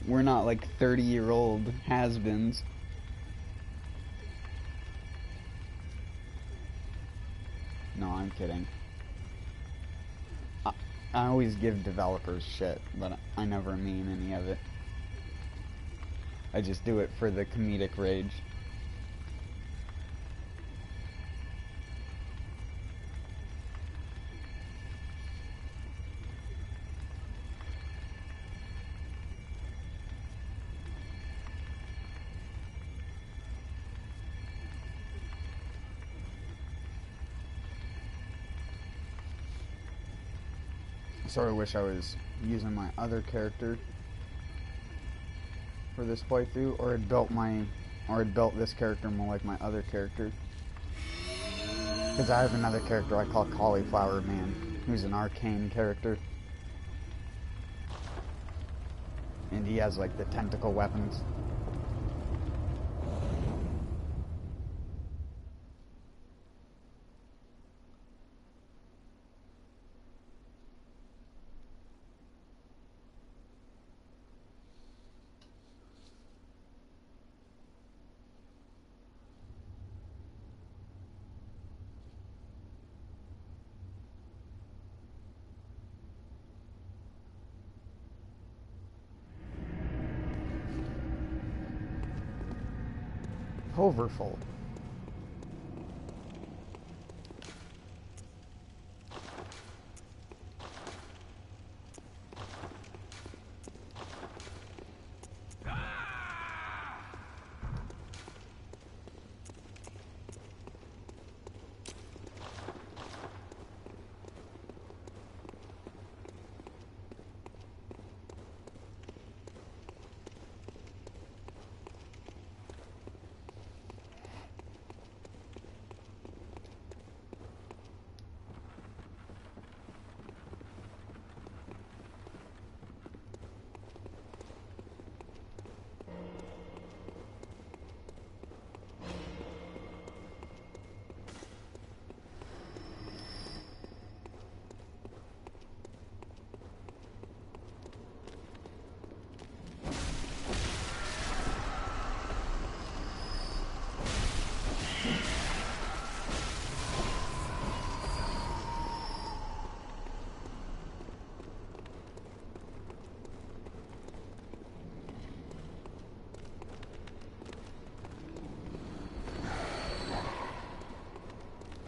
We're not like 30-year-old has-beens. No, I'm kidding. I always give developers shit, but I never mean any of it. I just do it for the comedic rage. I sort of wish I was using my other character for this playthrough, or had built this character more like my other character. Because I have another character I call Cauliflower Man, who's an arcane character. And he has like the tentacle weapons. Overfold.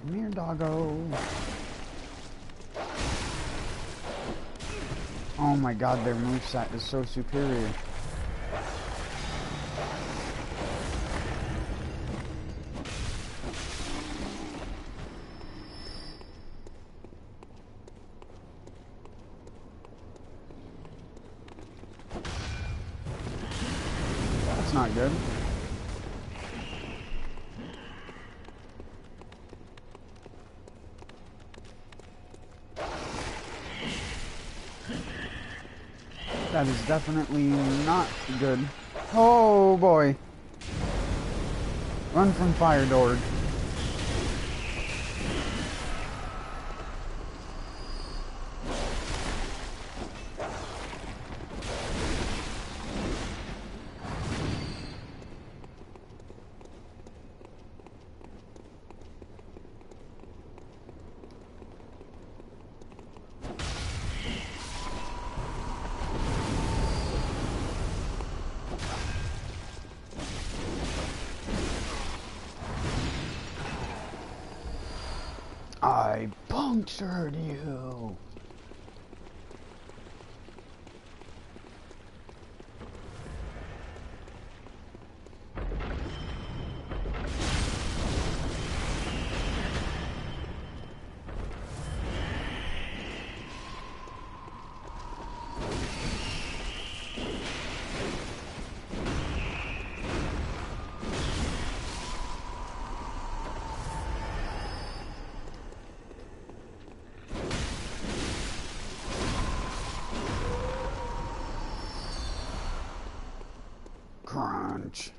Come here, doggo. Oh my god, their moveset is so superior. That's not good. That is definitely not good. Oh boy. Run from Fire Dord. I punctured you. Crunch.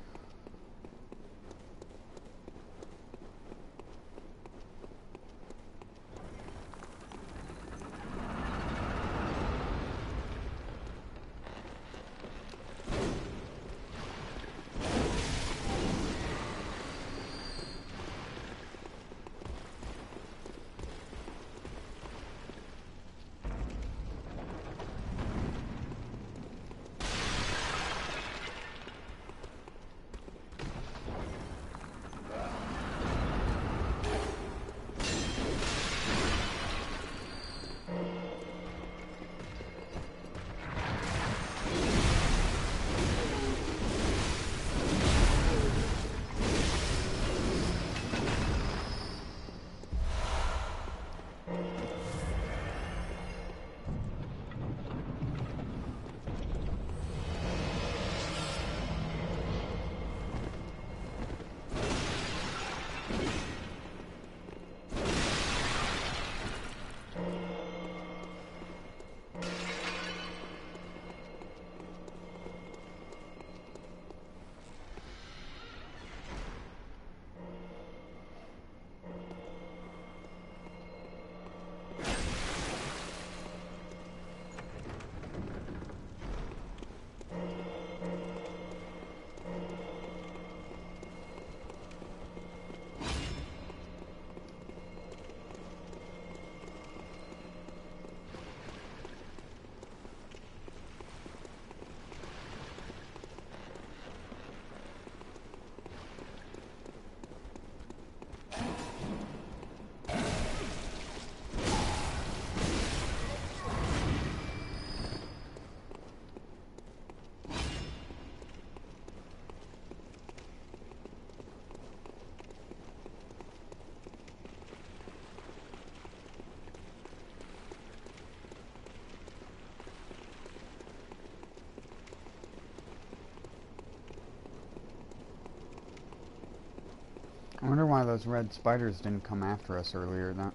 I wonder why those red spiders didn't come after us earlier. That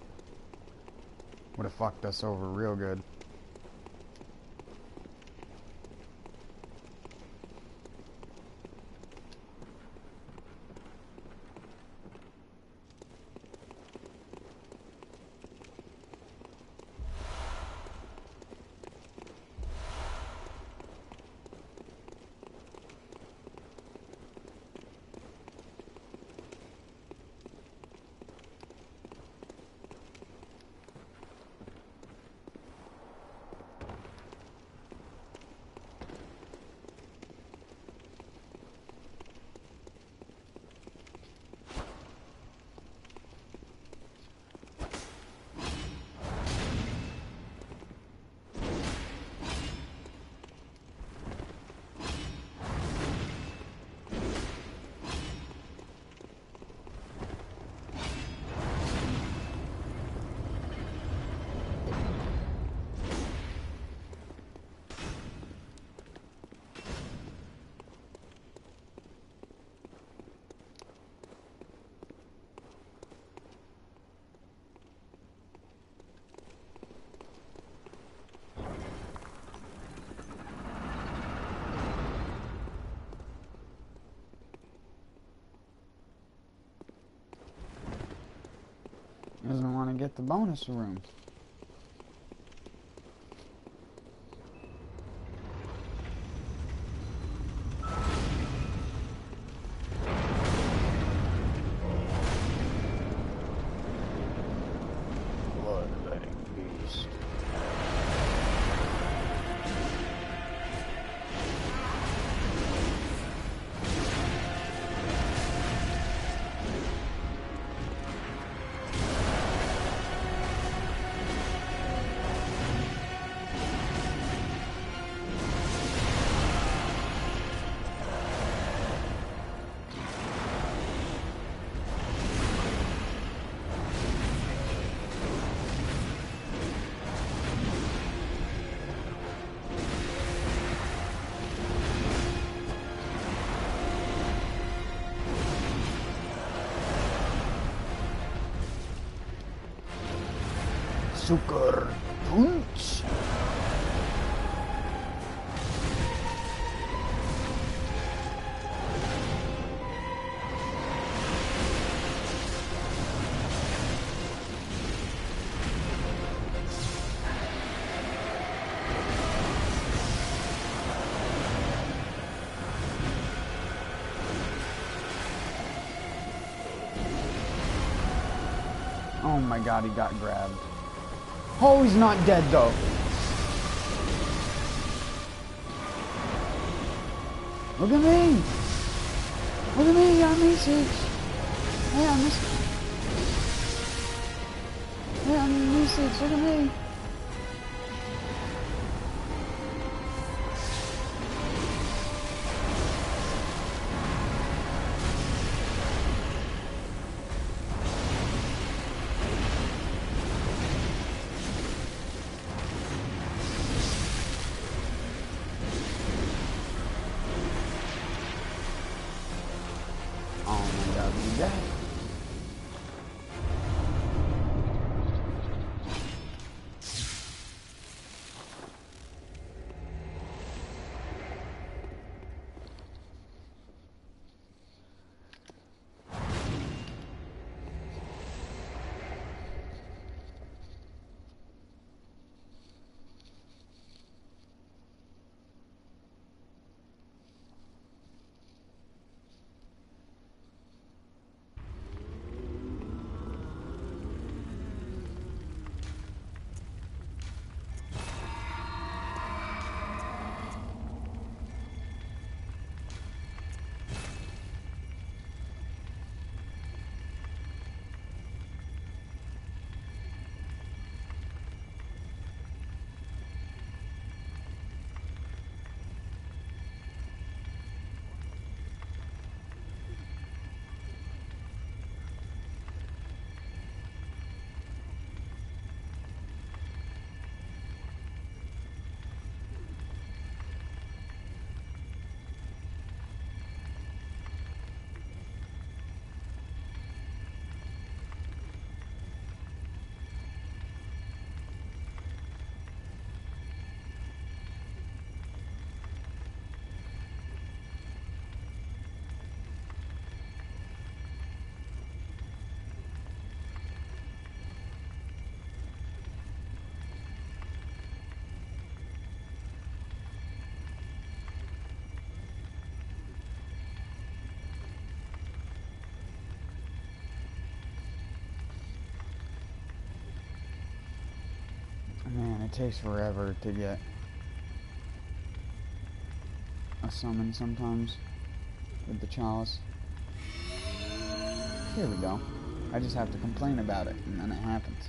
would have fucked us over real good. Doesn't want to get the bonus room. Sugar punch. Oh my god, he got grabbed. Oh, he's not dead though. Look at me! Look at me, I'm E6. Hey, I'm E6. Hey, I'm E6, look at me. It takes forever to get a summon sometimes with the chalice. Here we go. I just have to complain about it, and then it happens.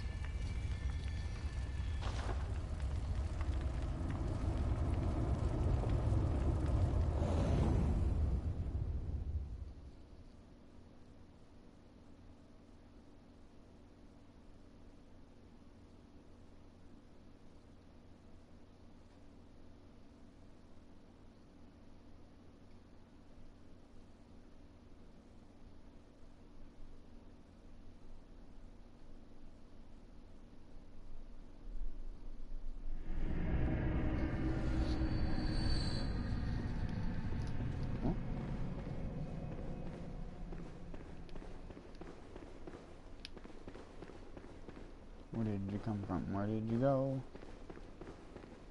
Where did you come from? Where did you go?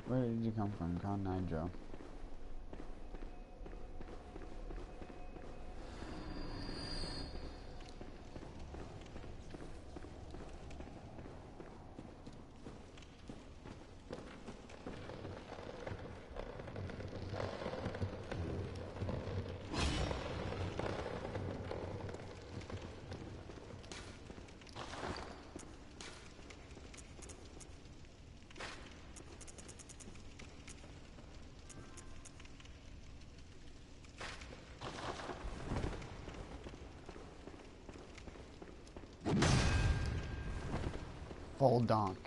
Where did you come from, Cotton Eye Joe? Full donk.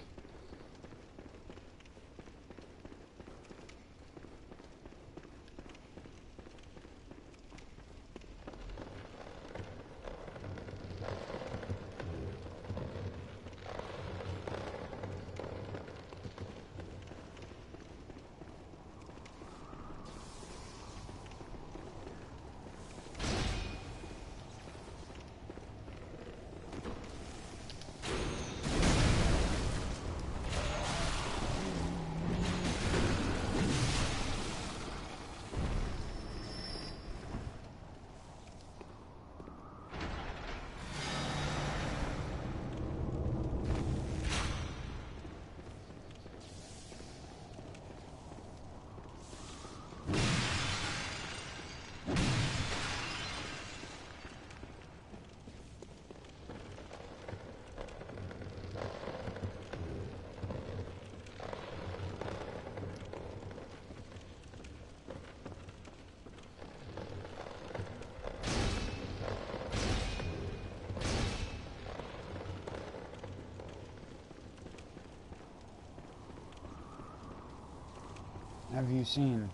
Have you seen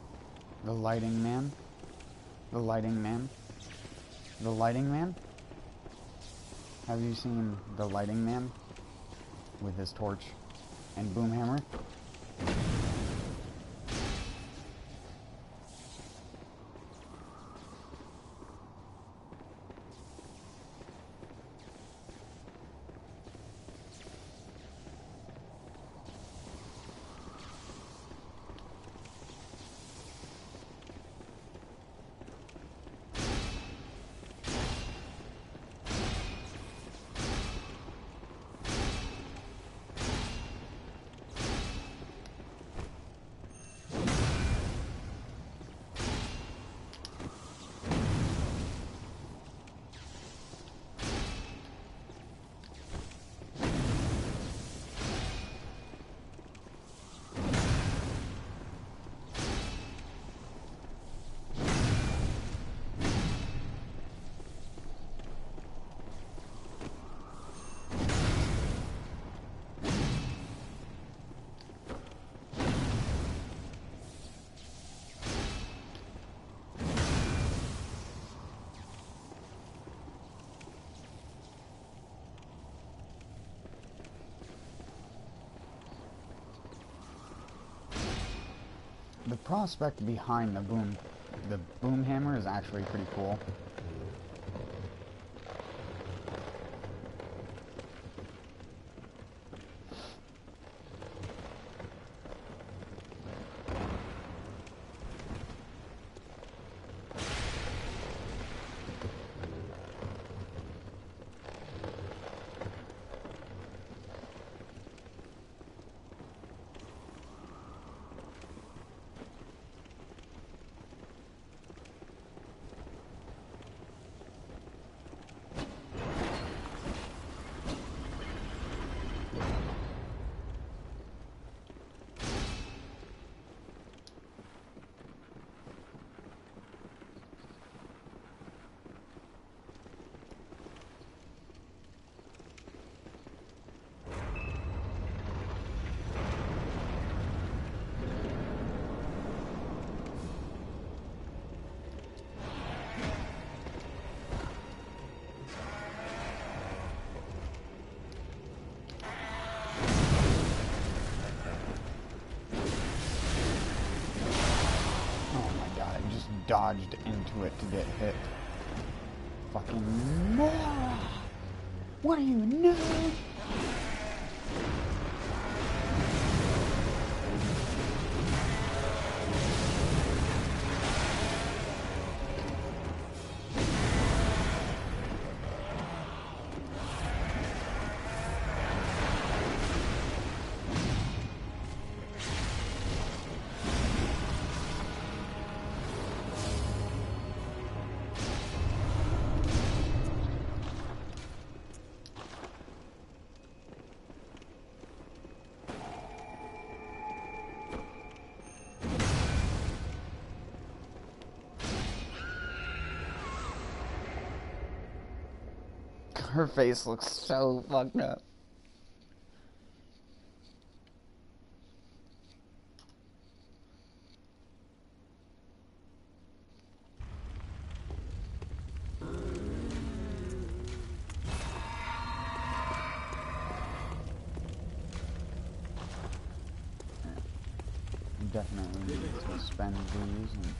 the lighting man? The lighting man? The lighting man? Have you seen the lighting man with his torch and boom hammer? The prospect behind the boom hammer is actually pretty cool. just dodged into it to get hit. Fucking moron! What are you, nerd? Her face looks so fucked up. Definitely need to spend these and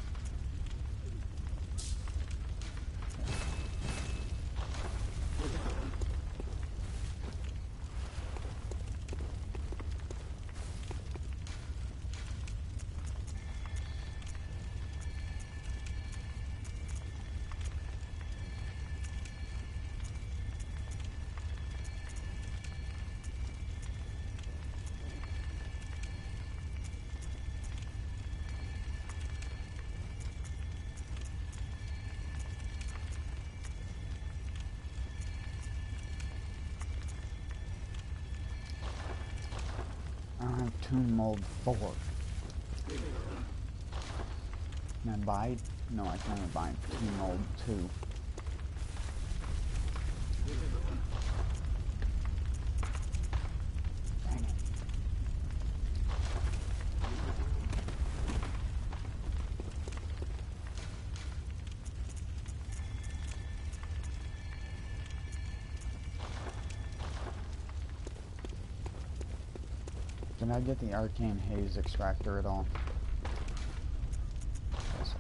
I don't have Tomb Mold 4. Can I buy? No, I can only buy Tomb Mold 2. Dang it. Did I get the Arcane Haze Extractor at all? Yes.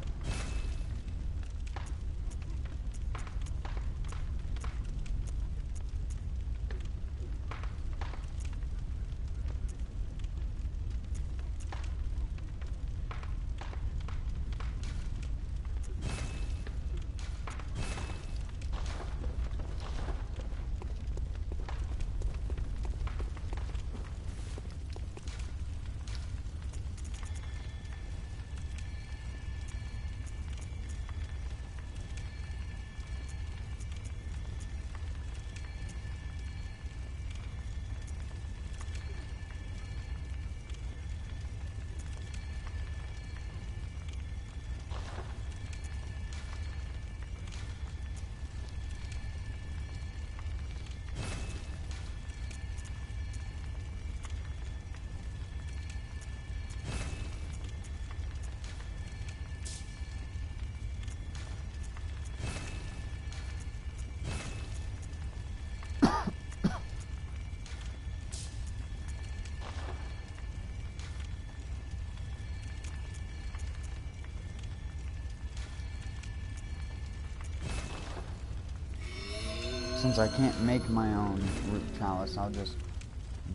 Since I can't make my own root chalice, I'll just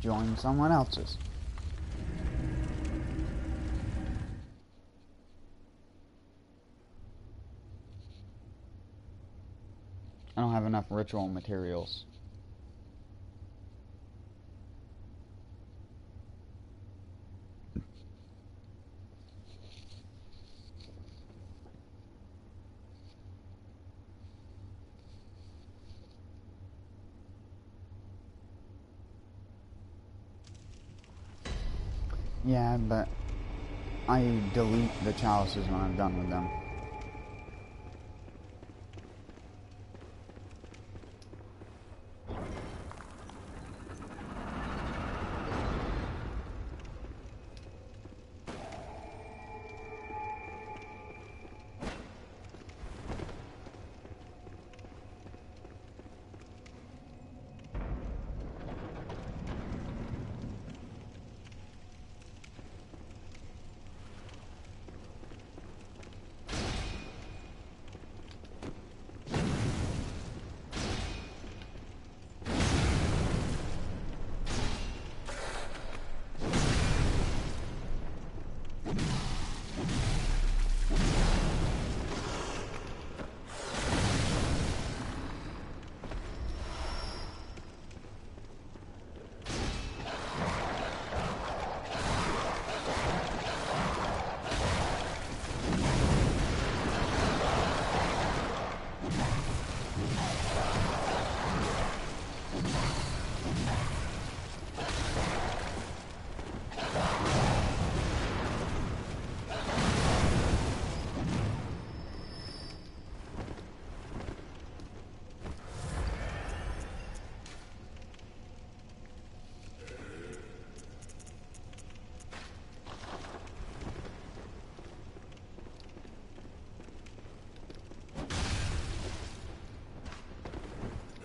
join someone else's. I don't have enough ritual materials. Yeah, but I delete the chalices when I'm done with them.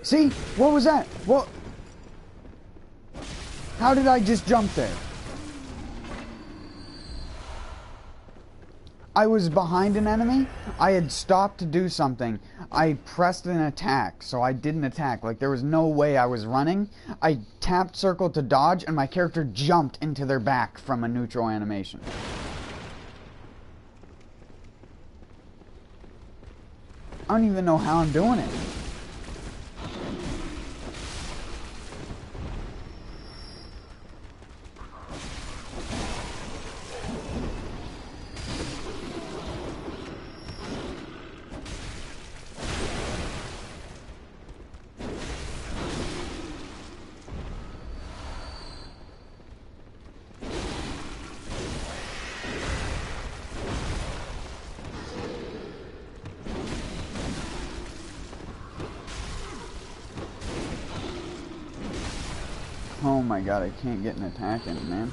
See? What was that? What? How did I just jump there? I was behind an enemy. I had stopped to do something. I pressed an attack, so I didn't attack. Like, there was no way I was running. I tapped circle to dodge, and my character jumped into their back from a neutral animation. I don't even know how I'm doing it. Oh my god, I can't get an attack in, man.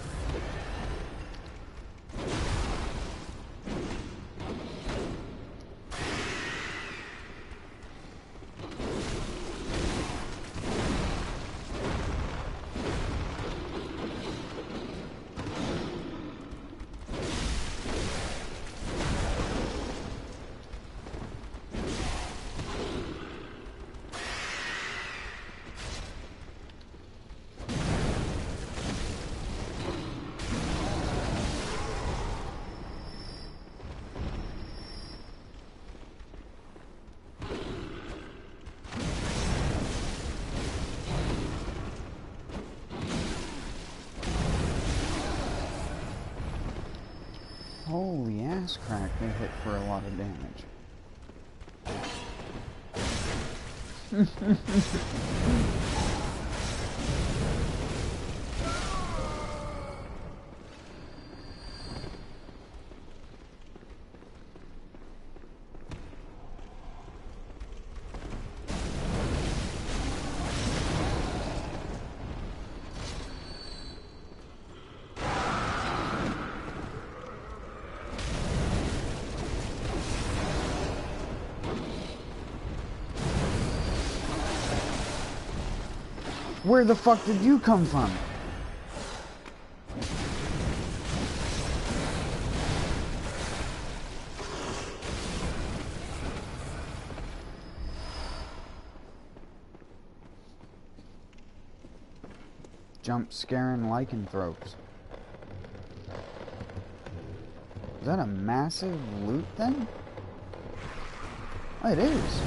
Holy ass crack, they hit for a lot of damage. Where the fuck did you come from? Jump scaring lycanthropes. Is that a massive loot thing? Oh, it is.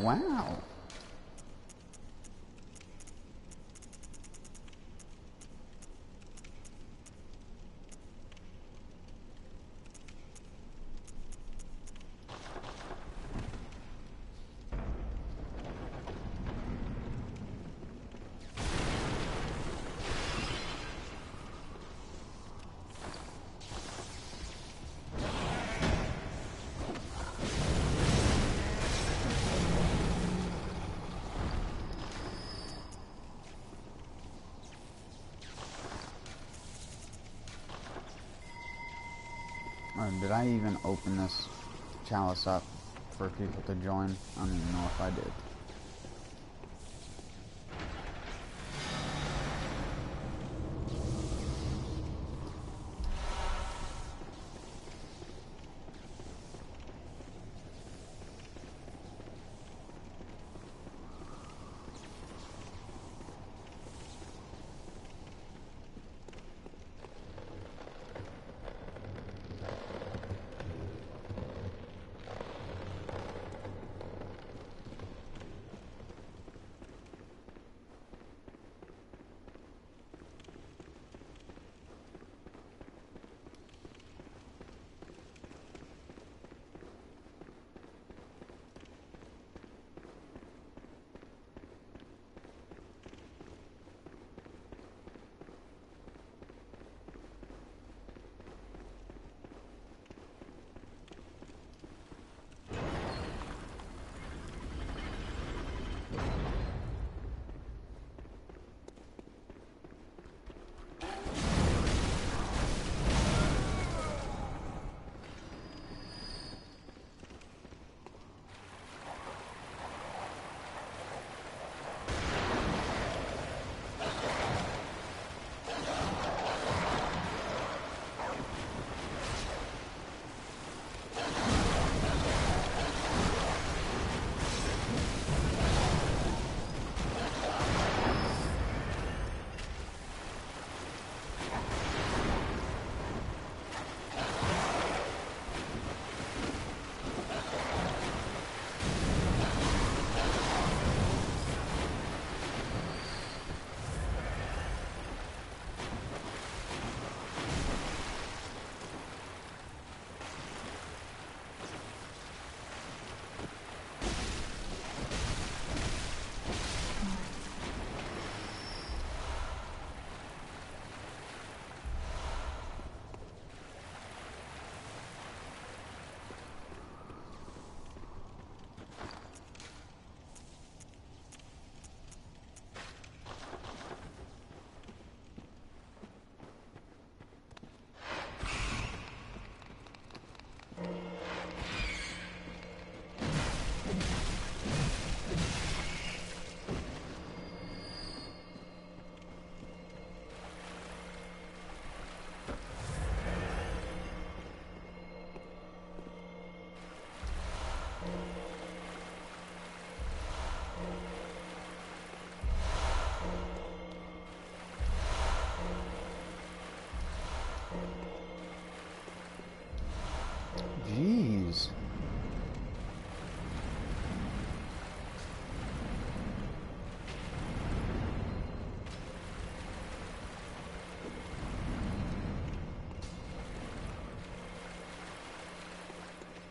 Wow. Did I even open this chalice up for people to join? I don't even know if I did.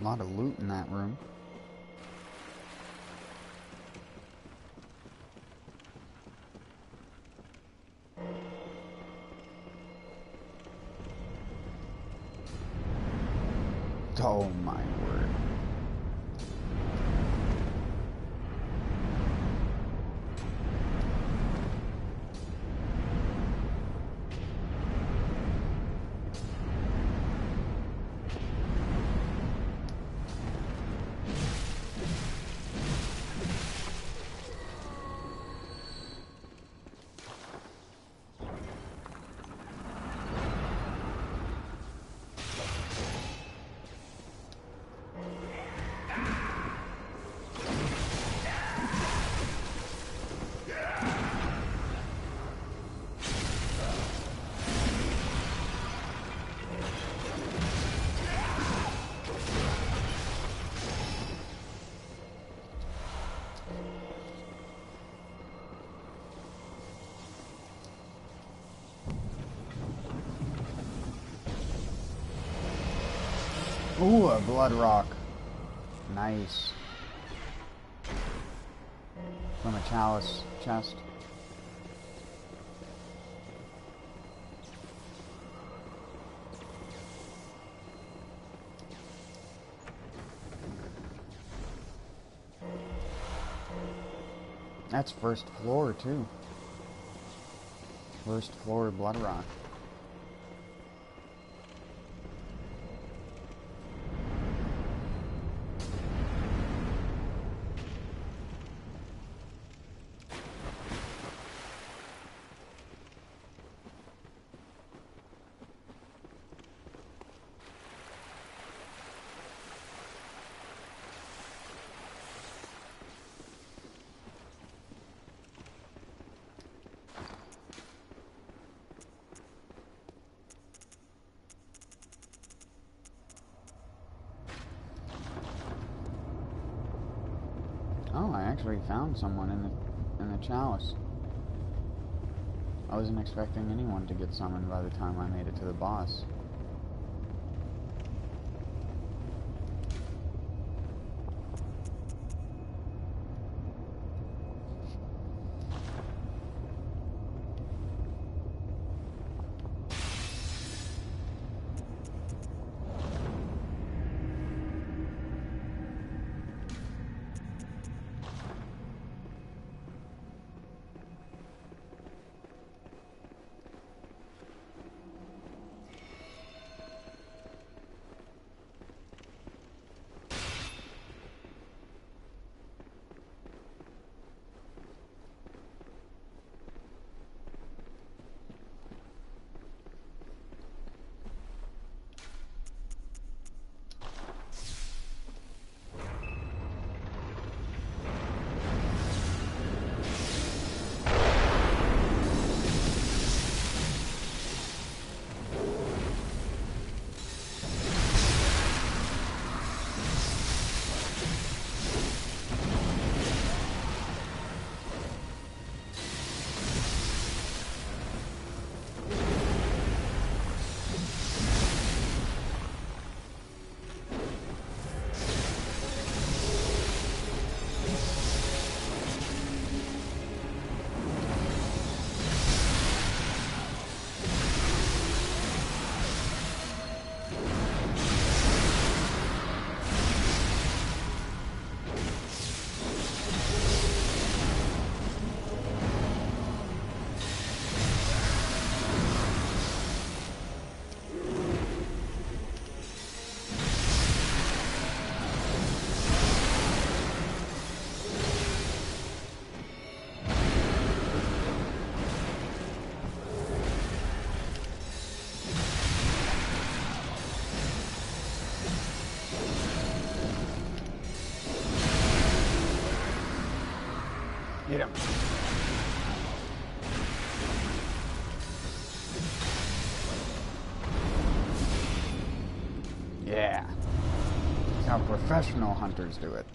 A lot of loot in that room. Oh my word. Ooh, a blood rock. Nice. From a chalice chest. That's first floor too. First floor blood rock. Oh, I actually found someone in the chalice. I wasn't expecting anyone to get summoned by the time I made it to the boss. Get him. Yeah. That's how professional hunters do it.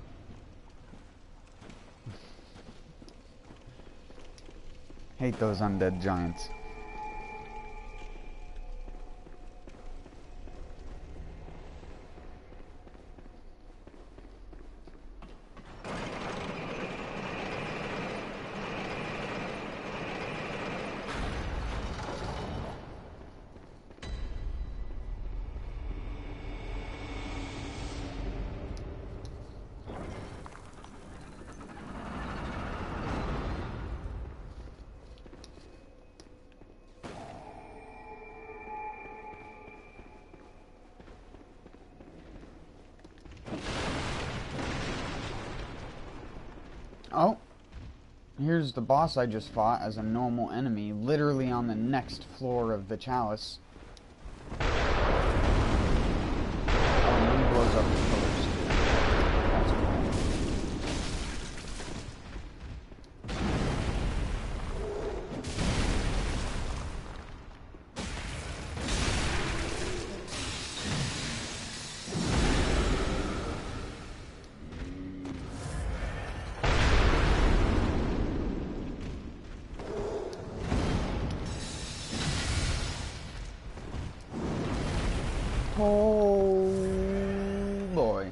Hate those undead giants. Oh, here's the boss I just fought as a normal enemy, literally on the next floor of the chalice. Oh, he blows up first. That's cool. Oh boy.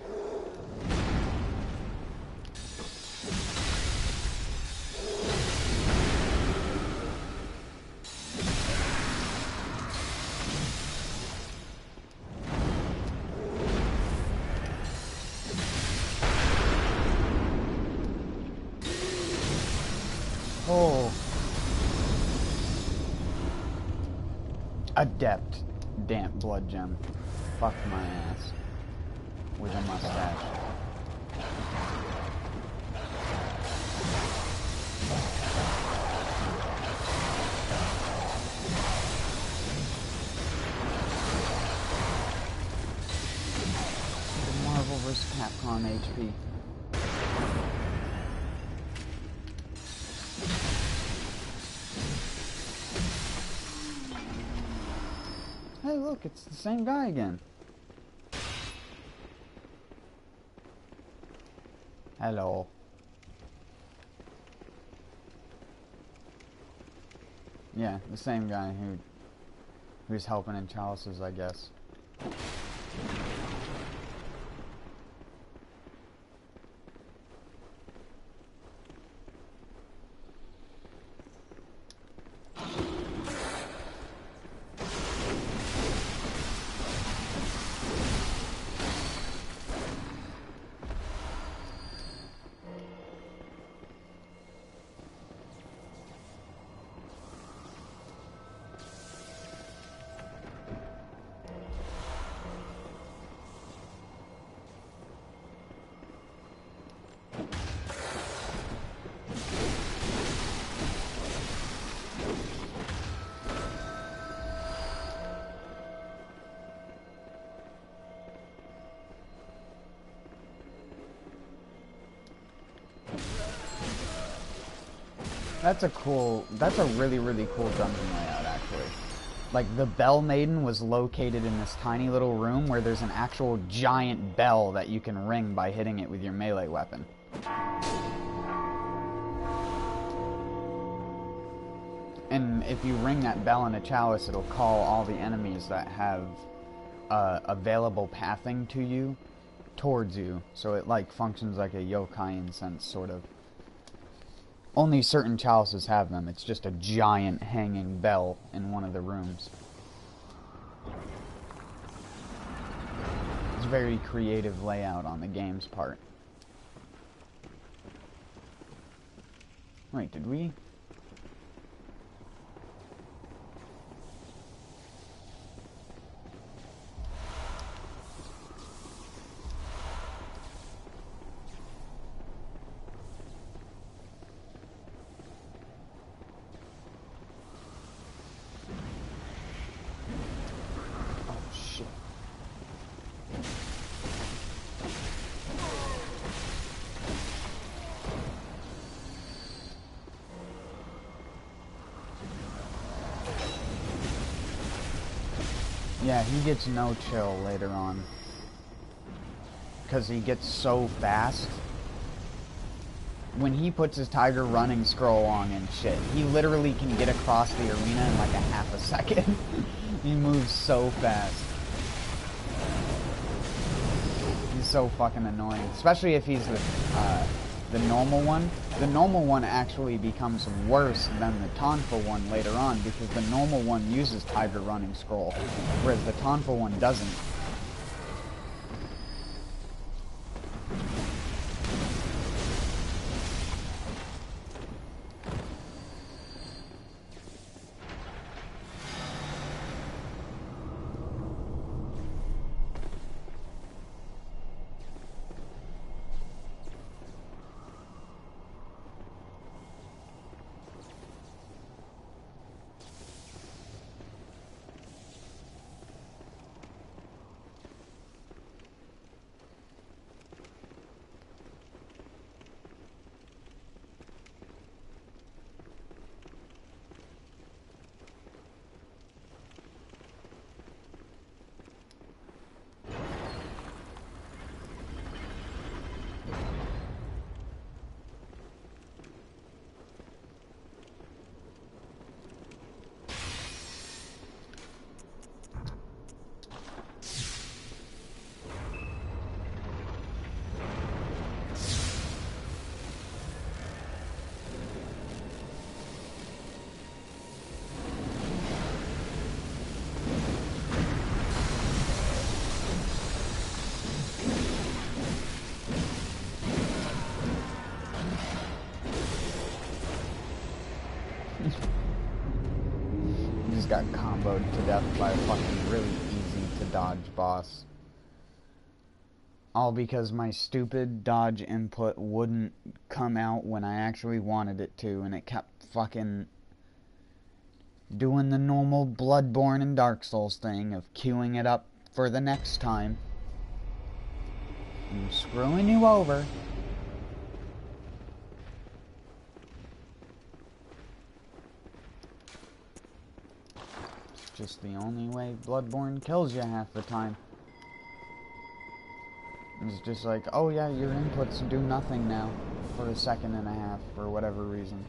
Oh. Adept. Damp blood gem. Fuck my ass. With a mustache. The Marvel vs. Capcom HP. Hey, look, it's the same guy again. Hello. Yeah, the same guy who's helping in chalices, I guess. That's a really, really cool dungeon layout, actually. Like, the Bell Maiden was located in this tiny little room where there's an actual giant bell that you can ring by hitting it with your melee weapon. And if you ring that bell in a chalice, it'll call all the enemies that have available pathing to you towards you. So it, like, functions like a yokai incense, sort of. Only certain chalices have them. It's just a giant hanging bell in one of the rooms. It's a very creative layout on the game's part. Wait, did we? Yeah, he gets no chill later on. Because he gets so fast. When he puts his tiger running scroll on and shit, he literally can get across the arena in like a half a second. He moves so fast. He's so fucking annoying. Especially if he's the normal one. The normal one actually becomes worse than the Tonfa one later on because the normal one uses Tiger Running Scroll, whereas the Tonfa one doesn't. got comboed to death by a fucking really easy to dodge boss. All because my stupid dodge input wouldn't come out when I actually wanted it to, and it kept fucking doing the normal Bloodborne and Dark Souls thing of queuing it up for the next time. I'm screwing you over. It's just the only way Bloodborne kills you half the time. It's just like, oh yeah, your inputs do nothing now for a second and a half for whatever reason.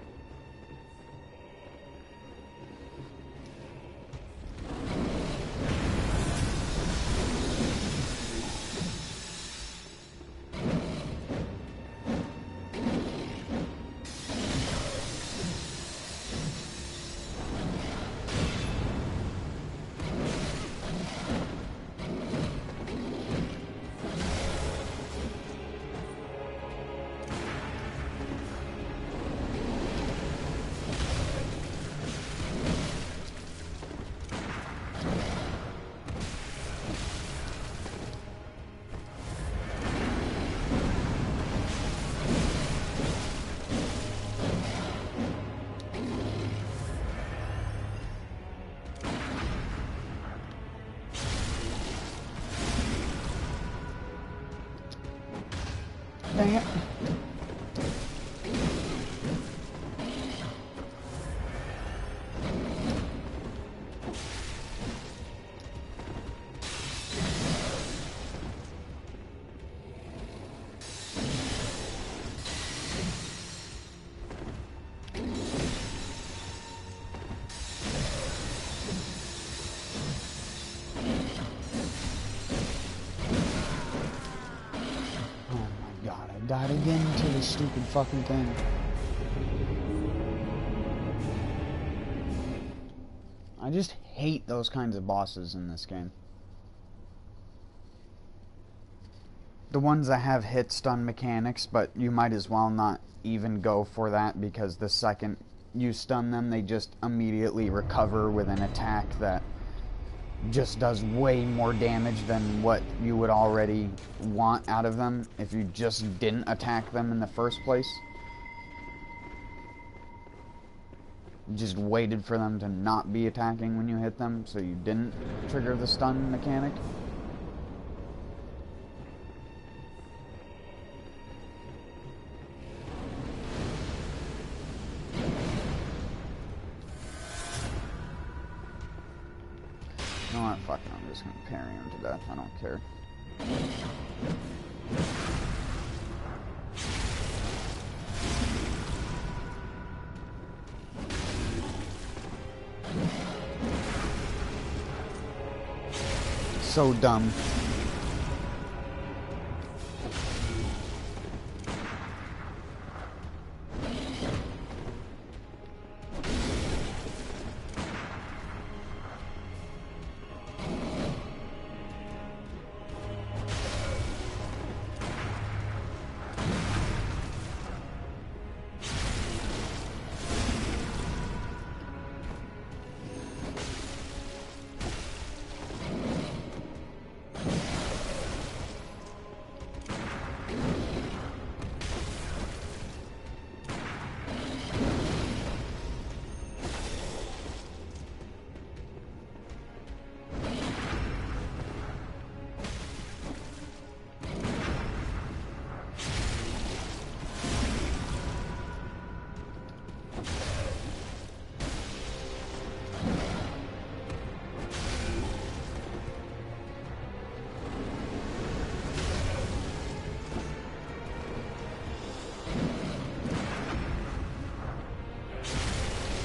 Dang it. Died again to this stupid fucking thing. I just hate those kinds of bosses in this game. The ones that have hit stun mechanics, but you might as well not even go for that, because the second you stun them, they just immediately recover with an attack that just does way more damage than what you would already want out of them if you just didn't attack them in the first place. You just waited for them to not be attacking when you hit them, so you didn't trigger the stun mechanic. You know what, fuck it, I'm just gonna parry him to death, I don't care. So dumb.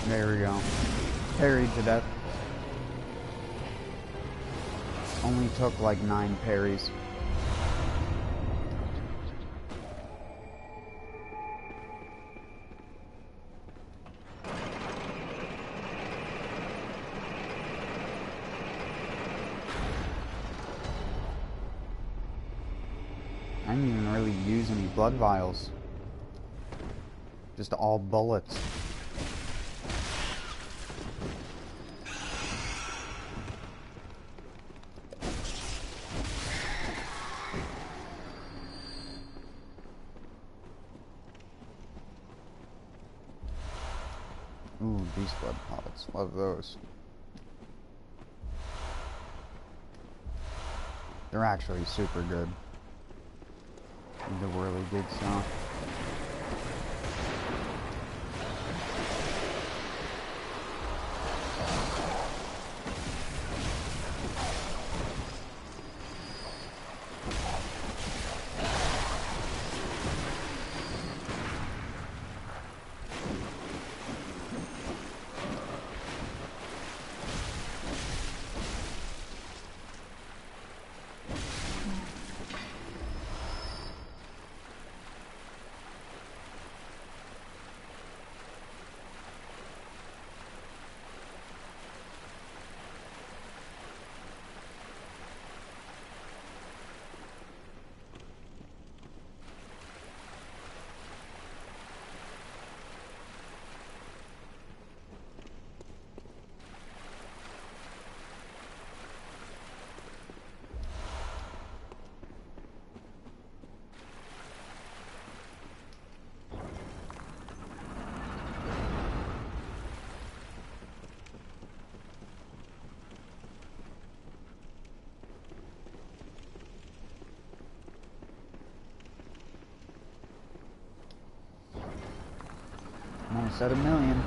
There we go. Parried to death. Only took like 9 parries. I didn't even really use any blood vials. Just all bullets. ice blood pods. Love those. They're actually super good. The whirly good stuff. Almost at 1,000,000.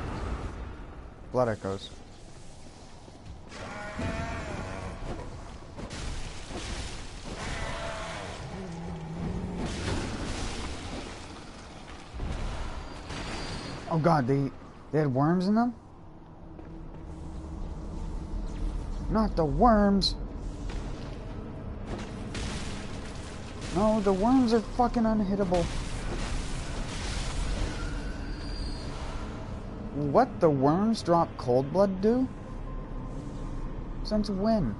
Blood echoes. Oh god, they had worms in them? Not the worms! No, the worms are fucking unhittable. What the worms drop cold blood do? Since when?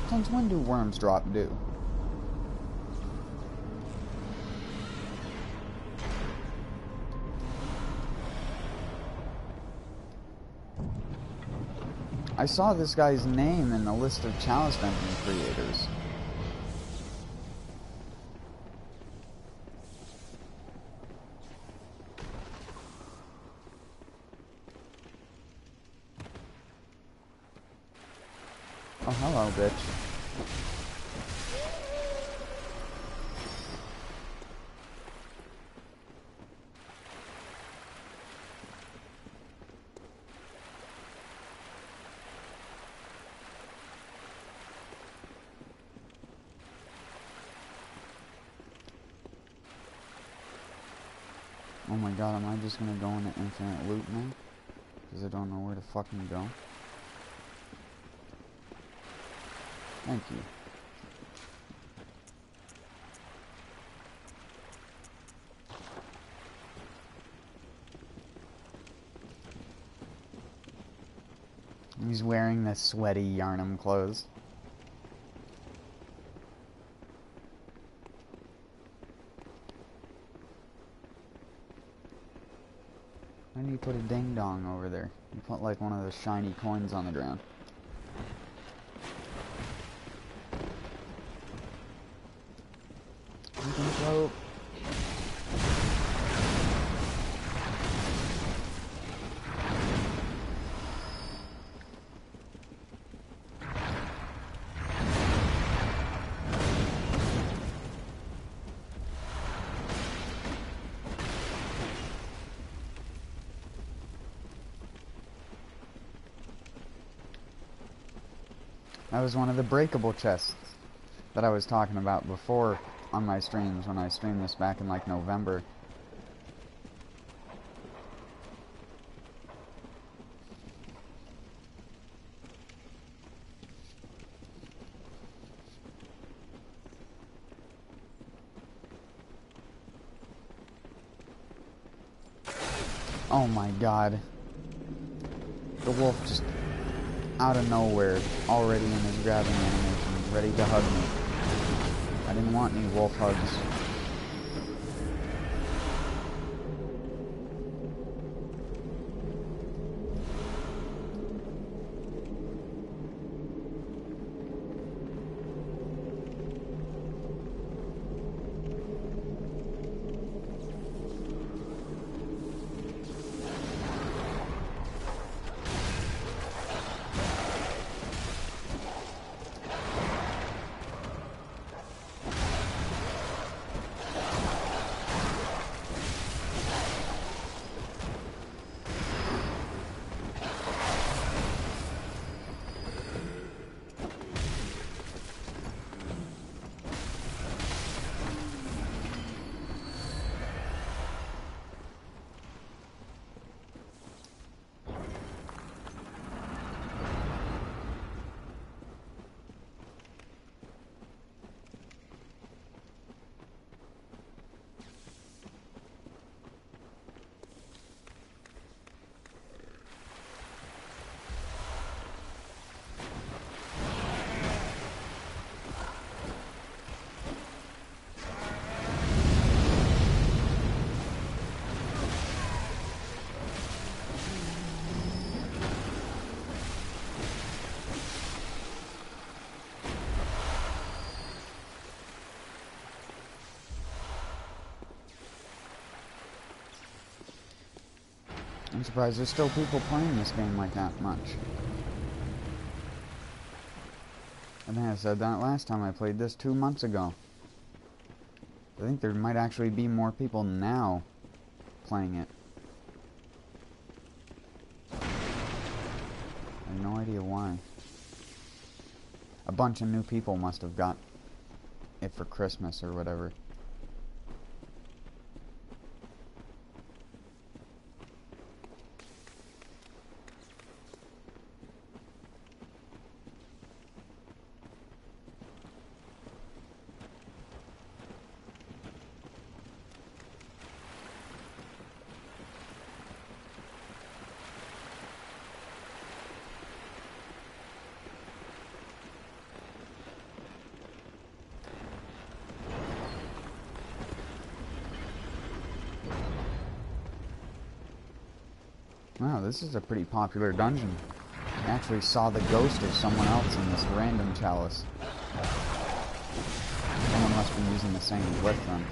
Since when do worms drop dew? I saw this guy's name in the list of chalice venting creators. Oh, hello, bitch. Oh my god, am I just gonna go into infinite loop now? Because I don't know where to fucking go. Thank you. He's wearing the sweaty Yarnum clothes. Why do you put a ding dong over there? You put like one of those shiny coins on the ground. You can float. That was one of the breakable chests that I was talking about before on my streams when I streamed this back in like November. Oh my god. The wolf just out of nowhere, already in his grabbing animation, ready to hug me. I didn't want any wolf hugs. I'm surprised there's still people playing this game like that much. I think I said that last time I played this 2 months ago. I think there might actually be more people now playing it. I have no idea why. A bunch of new people must have got it for Christmas or whatever. Wow, this is a pretty popular dungeon. I actually saw the ghost of someone else in this random chalice. Someone must be using the same glyph then.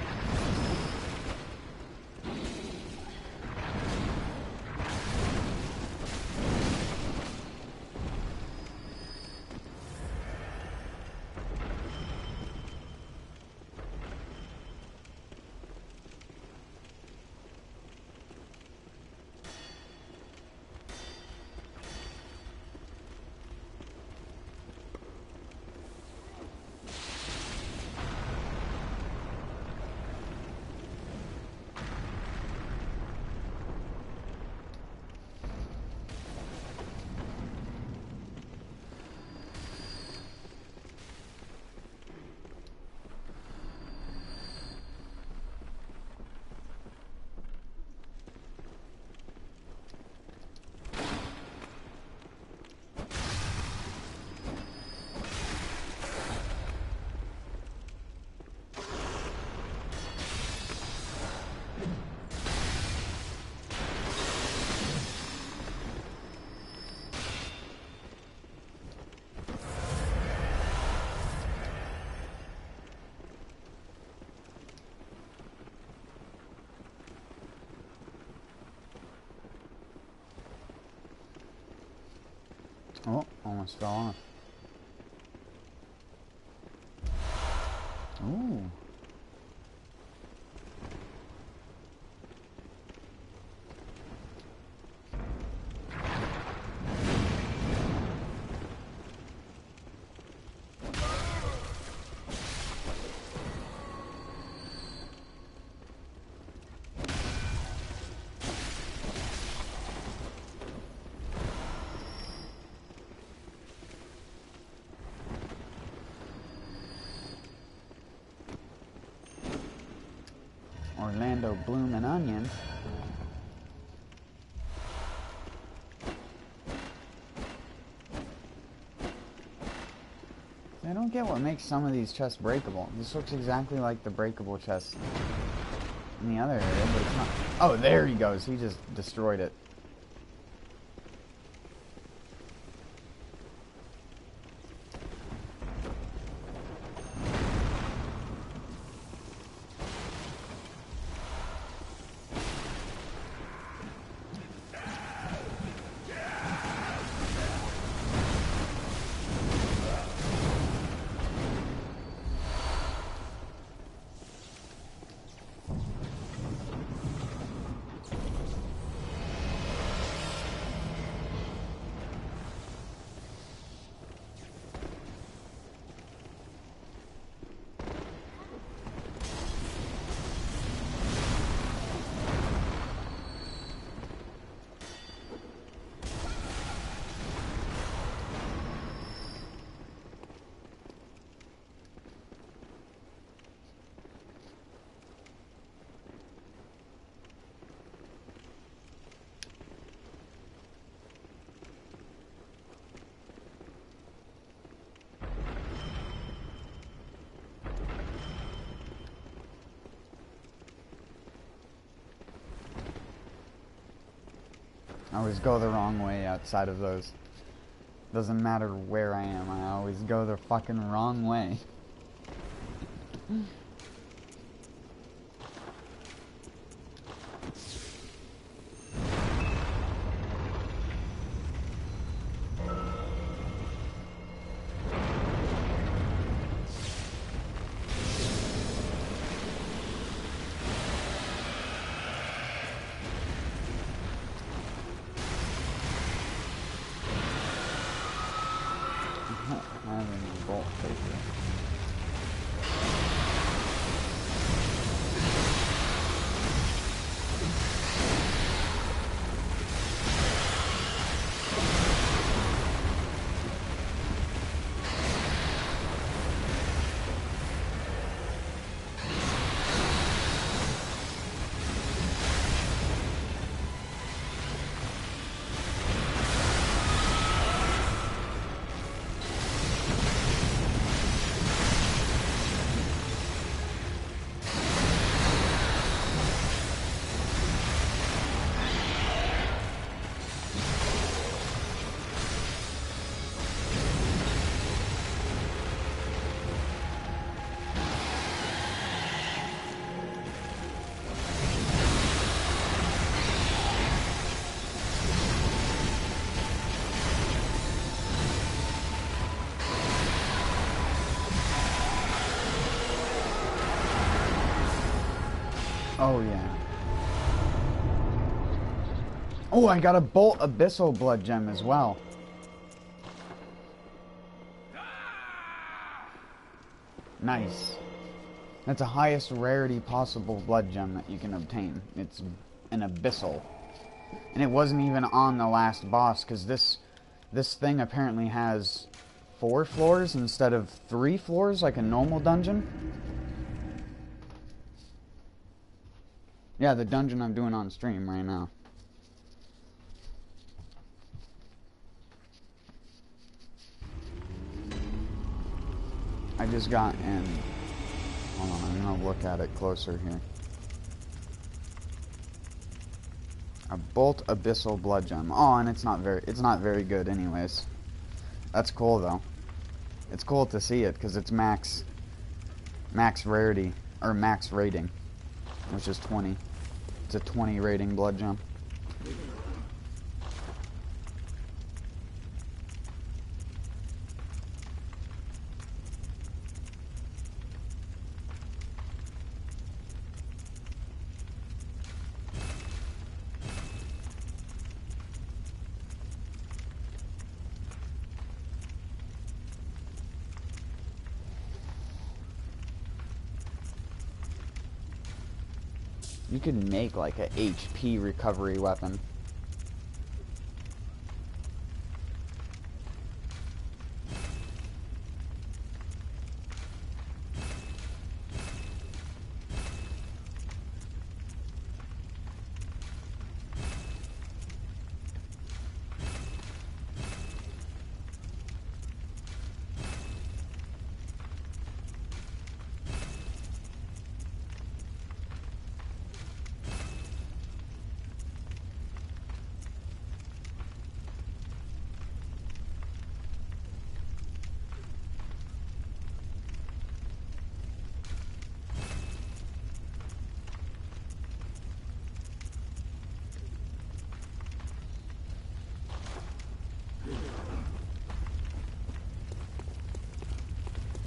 Oh, almost fell off. Ooh. Orlando Bloomin' Onion. I don't get what makes some of these chests breakable. This looks exactly like the breakable chest in the other area, but it's not. Oh, there he goes. He just destroyed it. I always go the wrong way outside of those. Doesn't matter where I am, I always go the fucking wrong way. have any bolt paper. Oh, yeah. Oh, I got a Bolt Abyssal Blood Gem as well. Nice. That's the highest rarity possible blood gem that you can obtain. It's an Abyssal. And it wasn't even on the last boss, because this thing apparently has 4 floors instead of 3 floors like a normal dungeon. Yeah, the dungeon I'm doing on stream right now. I just got in. Hold on, I'm gonna look at it closer here. A Bolt Abyssal Blood Gem. Oh, and it's not very good anyways. That's cool though. It's cool to see it because it's max rarity or max rating, which is 20. It's a 20 rating blood gem. You could make like a HP recovery weapon.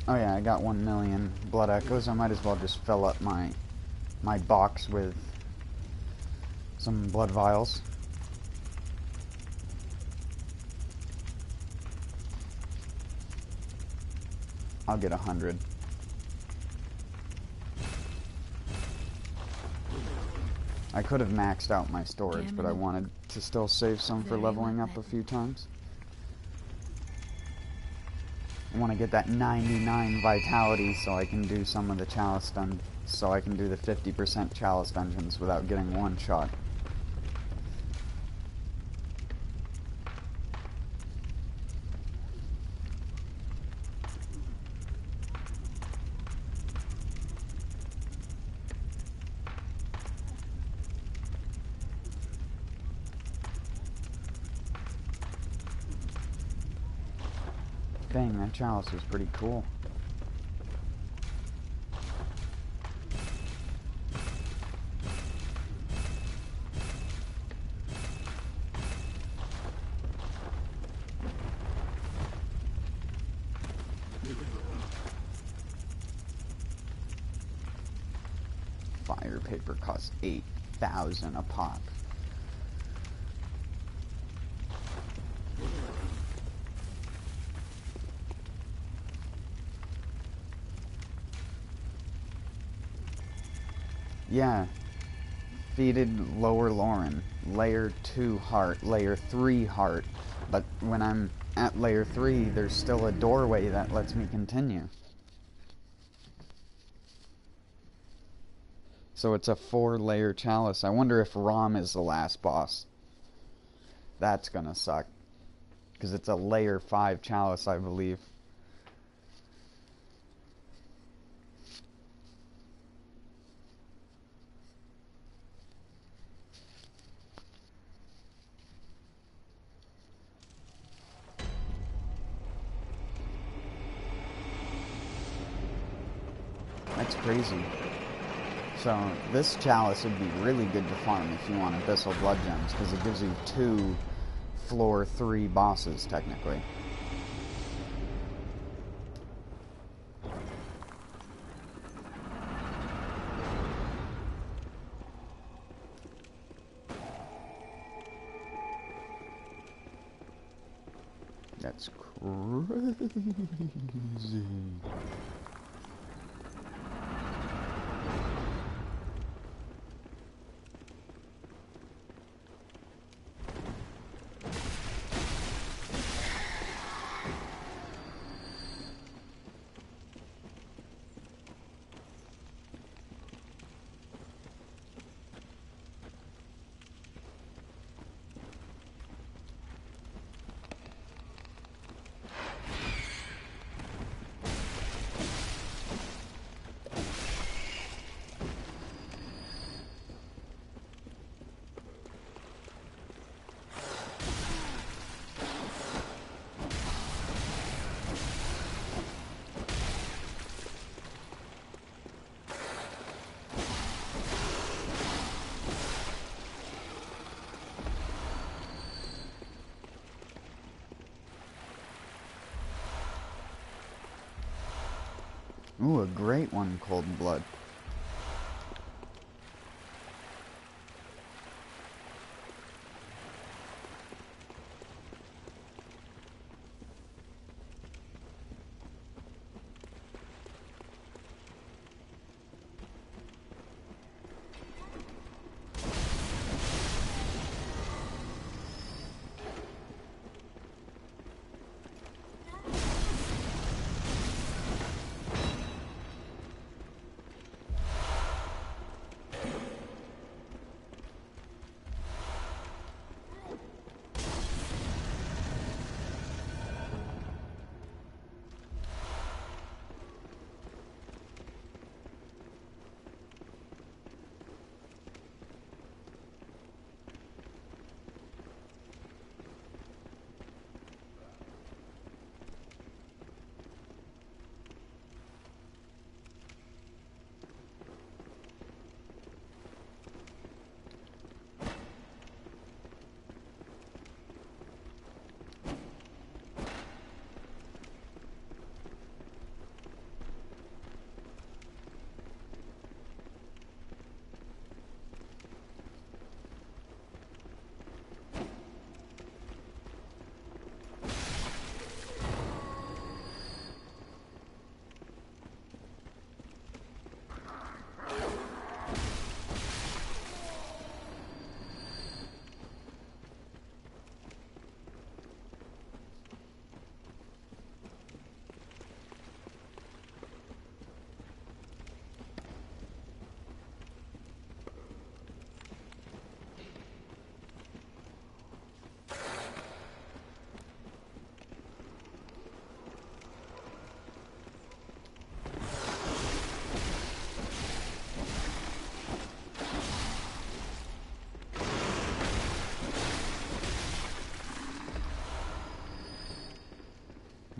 Oh yeah, I got 1 million blood echoes. I might as well just fill up my box with some blood vials. I'll get 100. I could have maxed out my storage, but I wanted to still save some for leveling up a few times. I want to get that 99 vitality so I can do some of the chalice so I can do the 50% chalice dungeons without getting one shot. Dang, that chalice was pretty cool. Fire paper costs 8,000 a pop. Yeah. Defeated Lower Lauren. Layer 2 heart. Layer 3 heart. But when I'm at layer 3, there's still a doorway that lets me continue. So it's a 4-layer chalice. I wonder if Rom is the last boss. That's gonna suck. Because it's a layer 5 chalice, I believe. That's crazy. So this chalice would be really good to farm if you want Abyssal Blood Gems, because it gives you 2 floor 3 bosses, technically. That's crazy. Ooh, a great one, Cold Blood.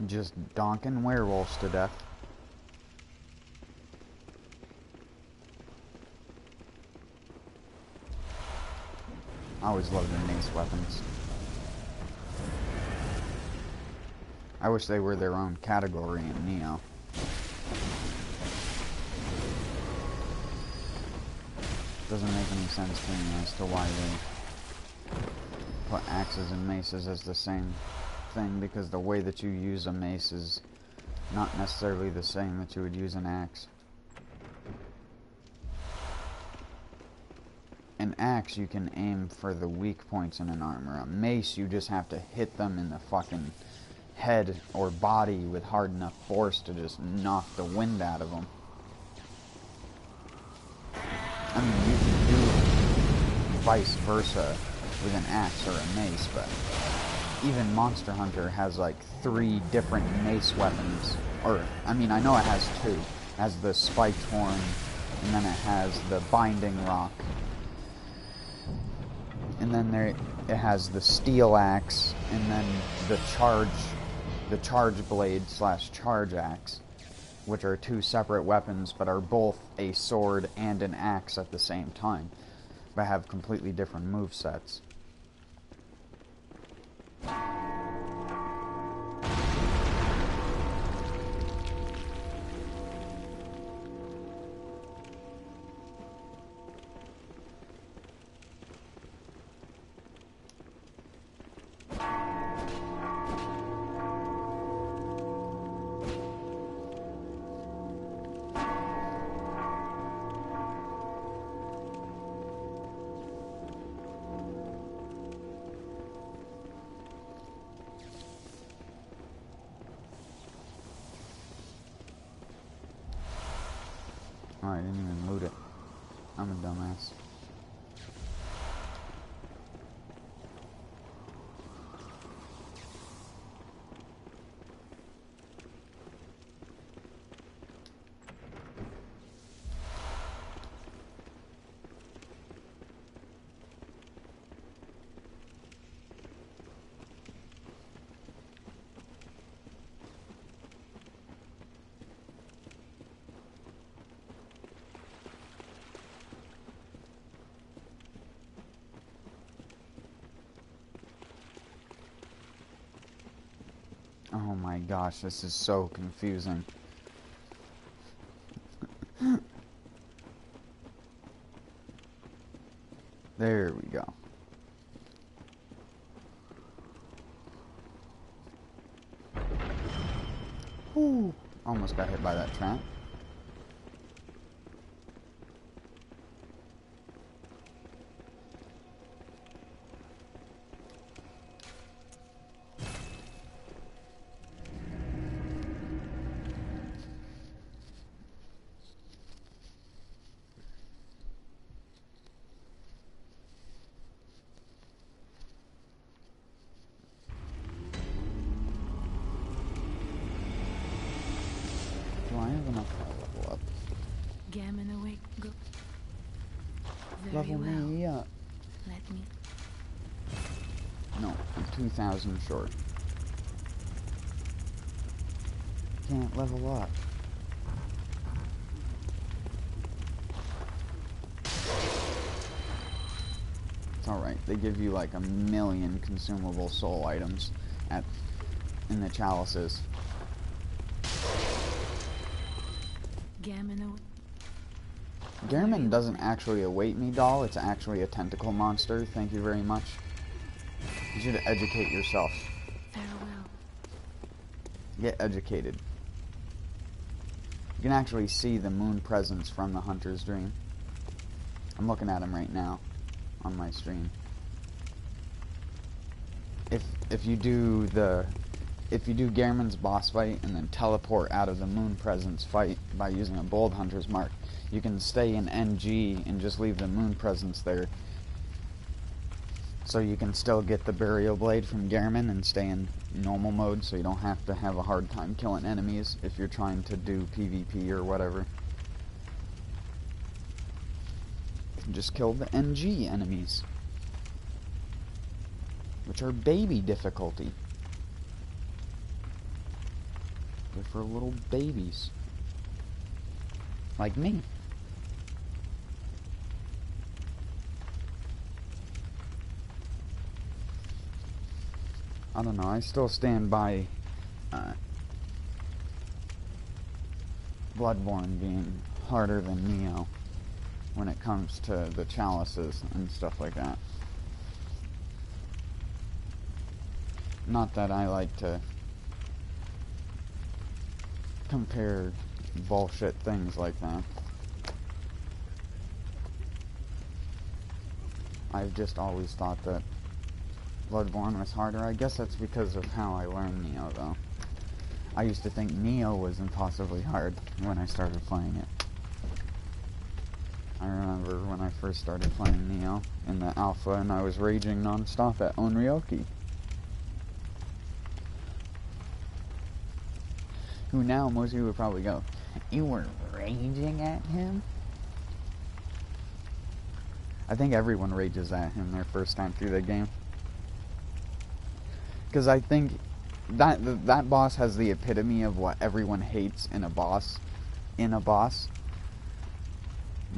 Just donking werewolves to death. I always loved the mace weapons. I wish they were their own category in Neo. Doesn't make any sense to me as to why they put axes and maces as the same thing, because the way that you use a mace is not necessarily the same that you would use an axe. axe, you can aim for the weak points in an armor. A mace, you just have to hit them in the fucking head or body with hard enough force to just knock the wind out of them. I mean, you can do vice versa with an axe or a mace, but even Monster Hunter has like 3 different mace weapons. Or, I mean, I know it has 2. It has the spiked horn, and then it has the binding rock. And then it has the steel axe, and then the charge blade / charge axe, which are 2 separate weapons, but are both a sword and an axe at the same time, but have completely different movesets. Oh, I didn't even loot it. I'm a dumbass. Oh my gosh, this is so confusing. There we go. Whew. Almost got hit by that trap. Do I have enough to level up? Gammon awake, go. Very Level well. me up. Let me. No, I'm 2,000 short. Can't level up. It's alright, they give you like 1,000,000 consumable soul items in the chalices. Gammon awake. Gehrman doesn't actually await me, doll. It's actually a tentacle monster. Thank you very much. You should educate yourself. Farewell. Get educated. You can actually see the moon presence from the Hunter's Dream. I'm looking at him right now on my stream. If you do Gehrman's boss fight and then teleport out of the moon presence fight by using a bold hunter's mark, you can stay in NG and just leave the moon presence there. So you can still get the burial blade from Gehrman and stay in normal mode, so you don't have to have a hard time killing enemies if you're trying to do PvP or whatever. Just kill the NG enemies, which are baby difficulty. They're for little babies. Like me. I don't know, I still stand by Bloodborne being harder than Neo when it comes to the chalices and stuff like that. Not that I like to compare bullshit things like that. I've just always thought that Bloodborne was harder. I guess that's because of how I learned Neo, though. I used to think Neo was impossibly hard when I started playing it. I remember when I first started playing Neo in the alpha, and I was raging non-stop at Onryoki, who now most people would probably go, "You were raging at him?" I think everyone rages at him their first time through the game, because I think that boss has the epitome of what everyone hates in a boss.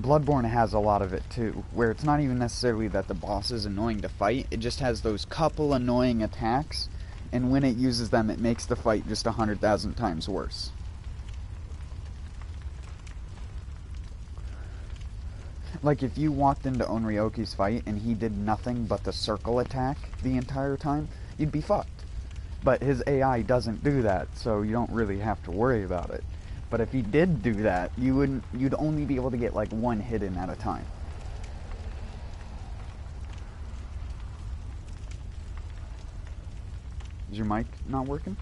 Bloodborne has a lot of it too, where it's not even necessarily that the boss is annoying to fight, it just has those couple annoying attacks, and when it uses them, it makes the fight just 100,000 times worse. Like, if you walked into Onryoki's fight and he did nothing but the circle attack the entire time, you'd be fucked. But his AI doesn't do that, so you don't really have to worry about it. But if he did do that, you'd only be able to get like one hit in at a time. Is your mic not working?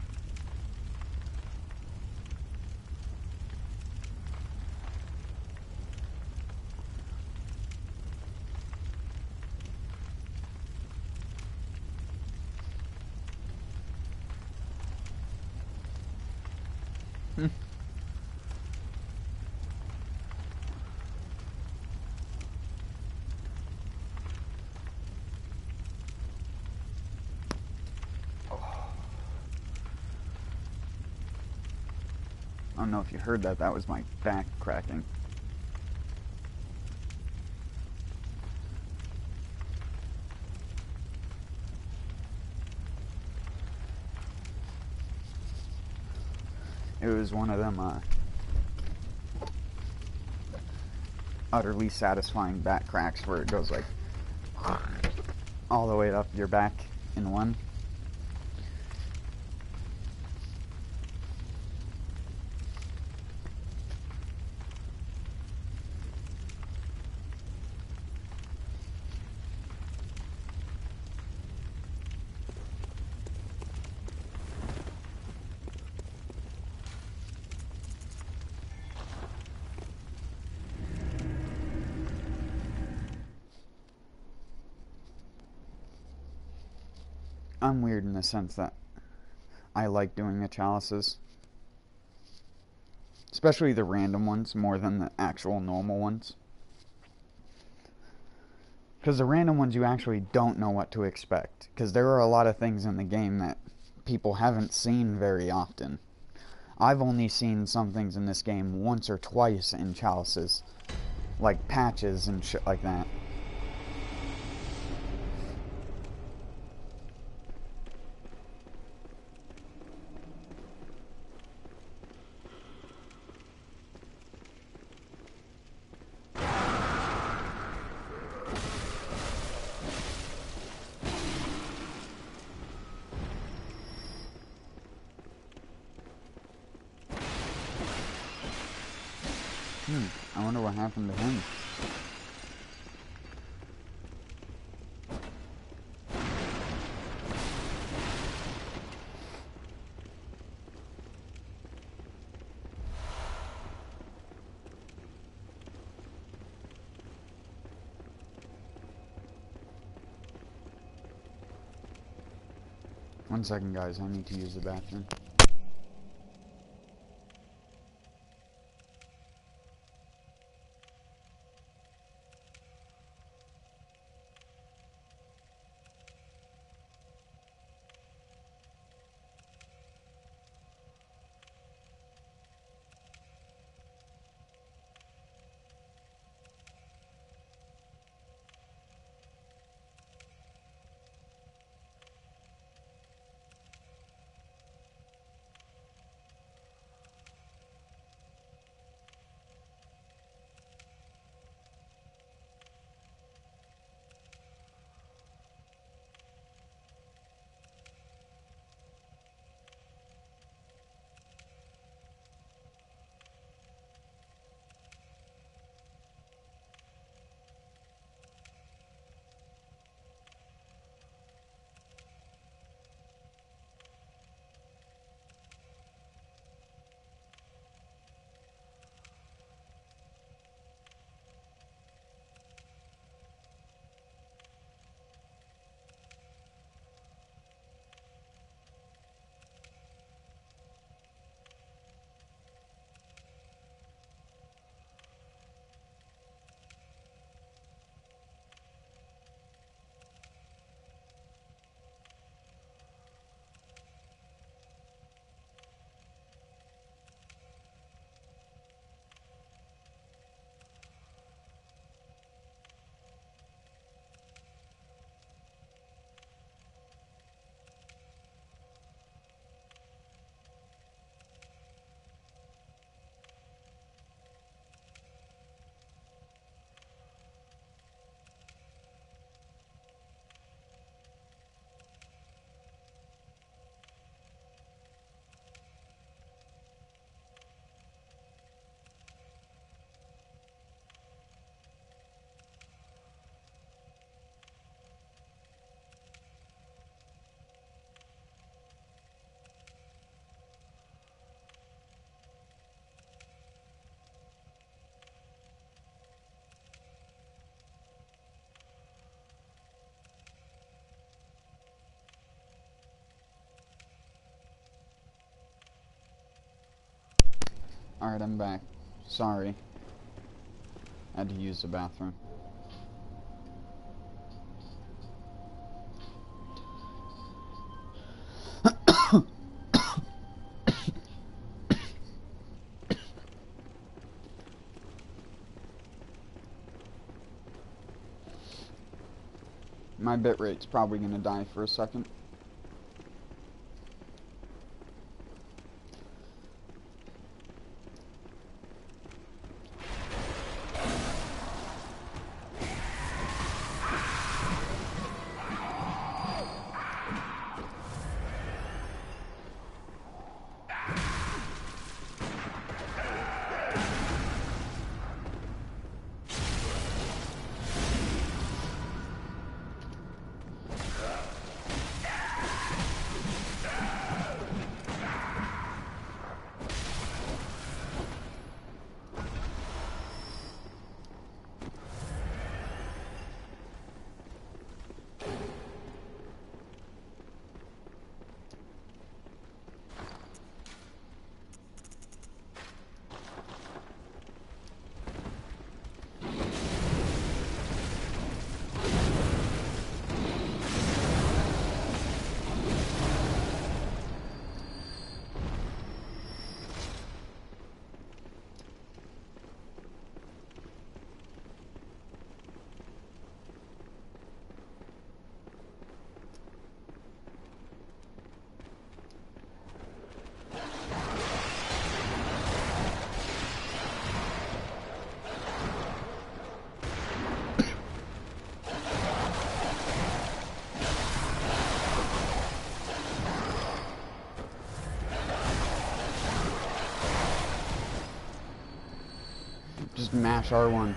I don't know if you heard that. That was my back cracking. It was one of them utterly satisfying back cracks where it goes like all the way up your back in one. I'm weird in the sense that I like doing the chalices. Especially the random ones more than the actual normal ones. Because the random ones you actually don't know what to expect. Because there are a lot of things in the game that people haven't seen very often. I've only seen some things in this game once or twice in chalices. Like patches and shit like that. I wonder what happened to him. One second, guys. I need to use the bathroom. Alright, I'm back. Sorry. I had to use the bathroom. My bitrate's probably gonna die for a second. Just mash R1.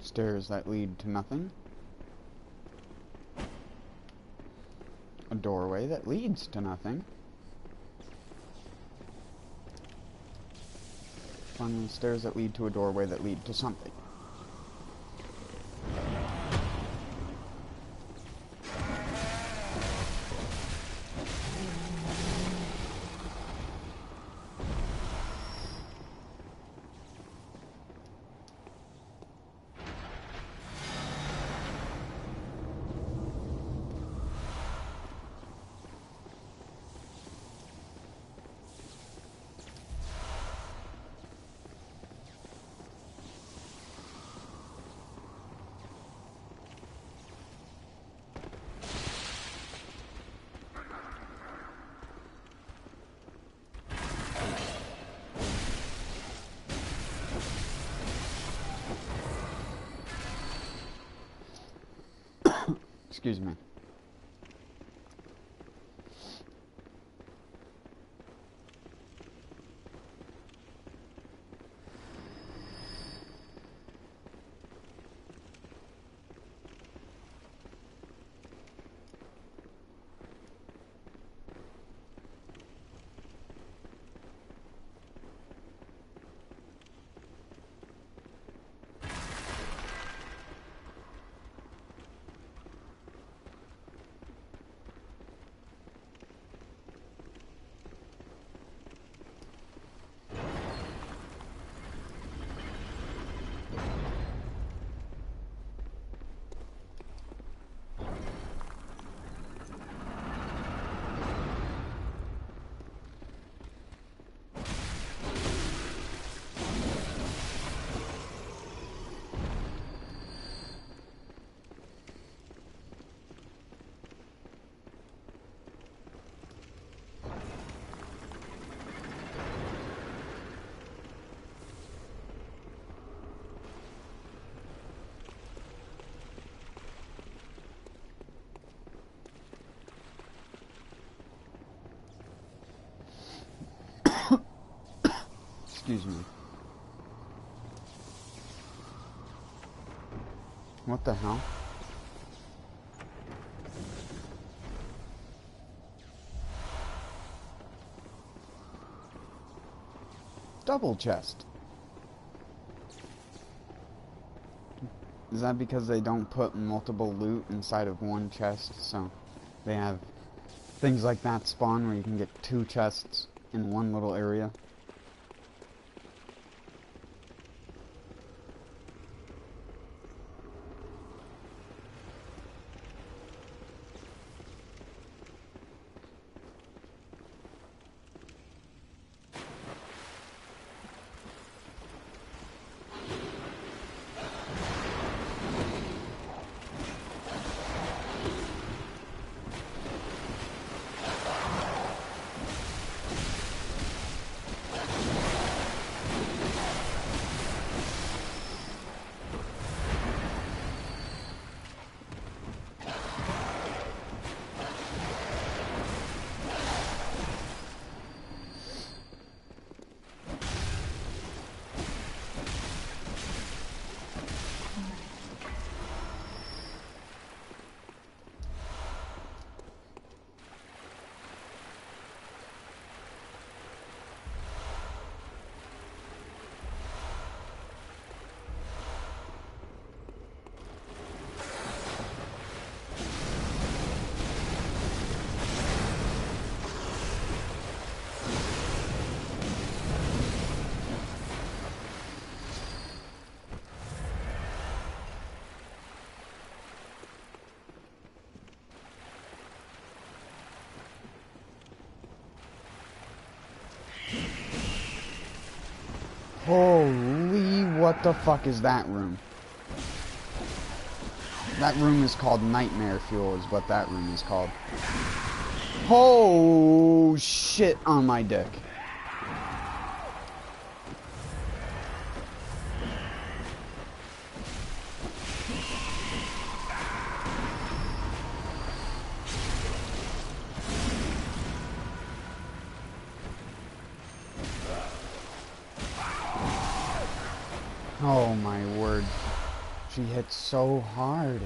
Stairs that lead to nothing. A doorway that leads to nothing. Finally, stairs that lead to a doorway that lead to something. Excuse me. Excuse me. What the hell? Double chest. Is that because they don't put multiple loot inside of one chest? So they have things like that spawn where you can get 2 chests in one little area. Holy, what the fuck is that room? That room is called Nightmare Fuel is what that room is called. Oh shit on my dick. Oh my word. She hit so hard.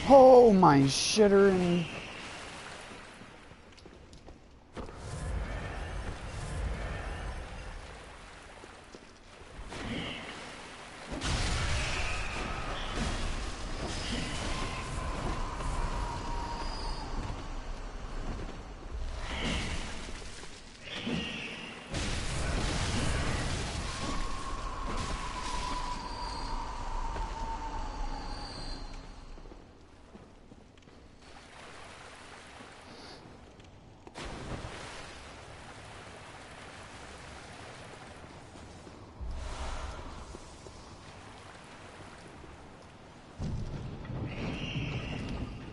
Oh my shitter and...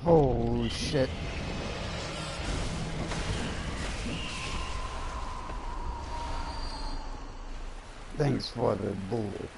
Oh shit. Thanks for the bullet.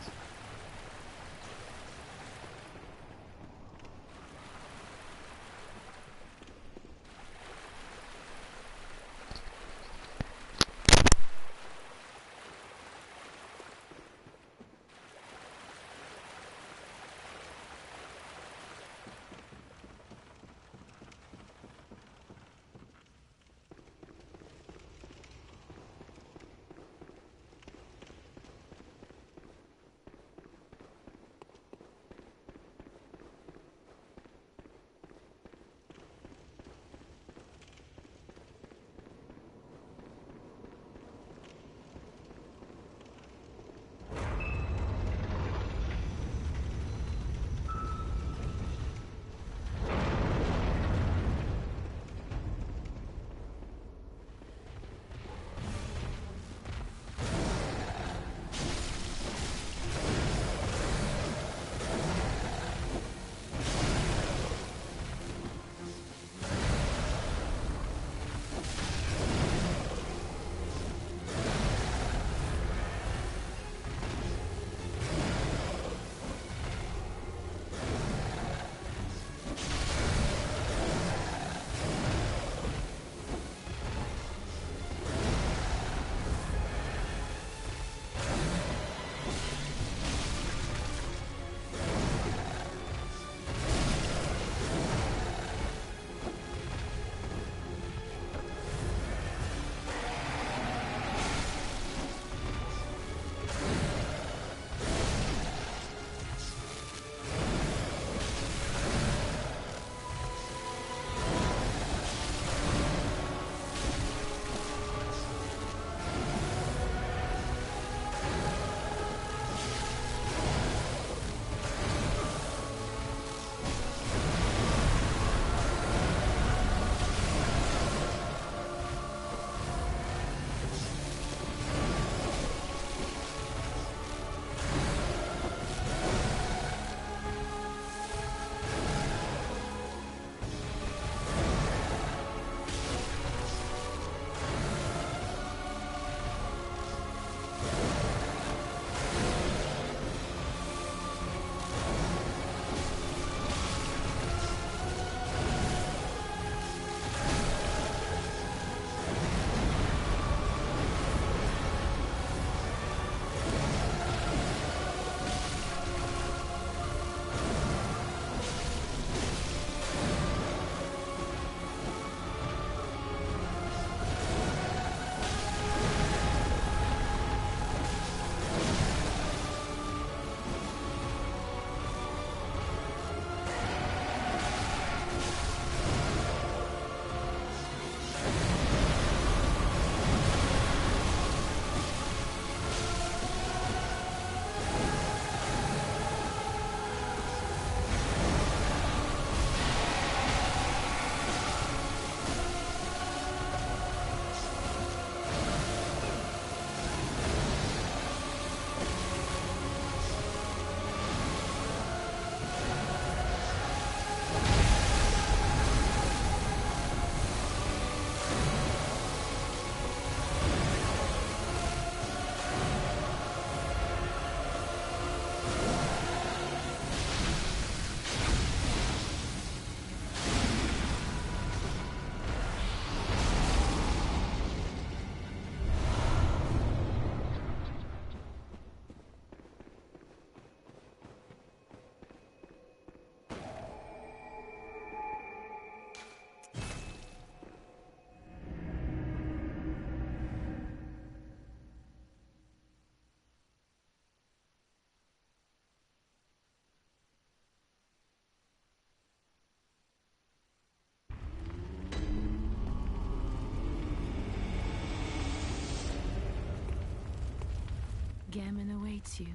Gammon awaits you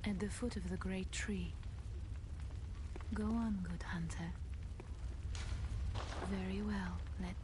at the foot of the great tree. Go on, good hunter. Very well, let...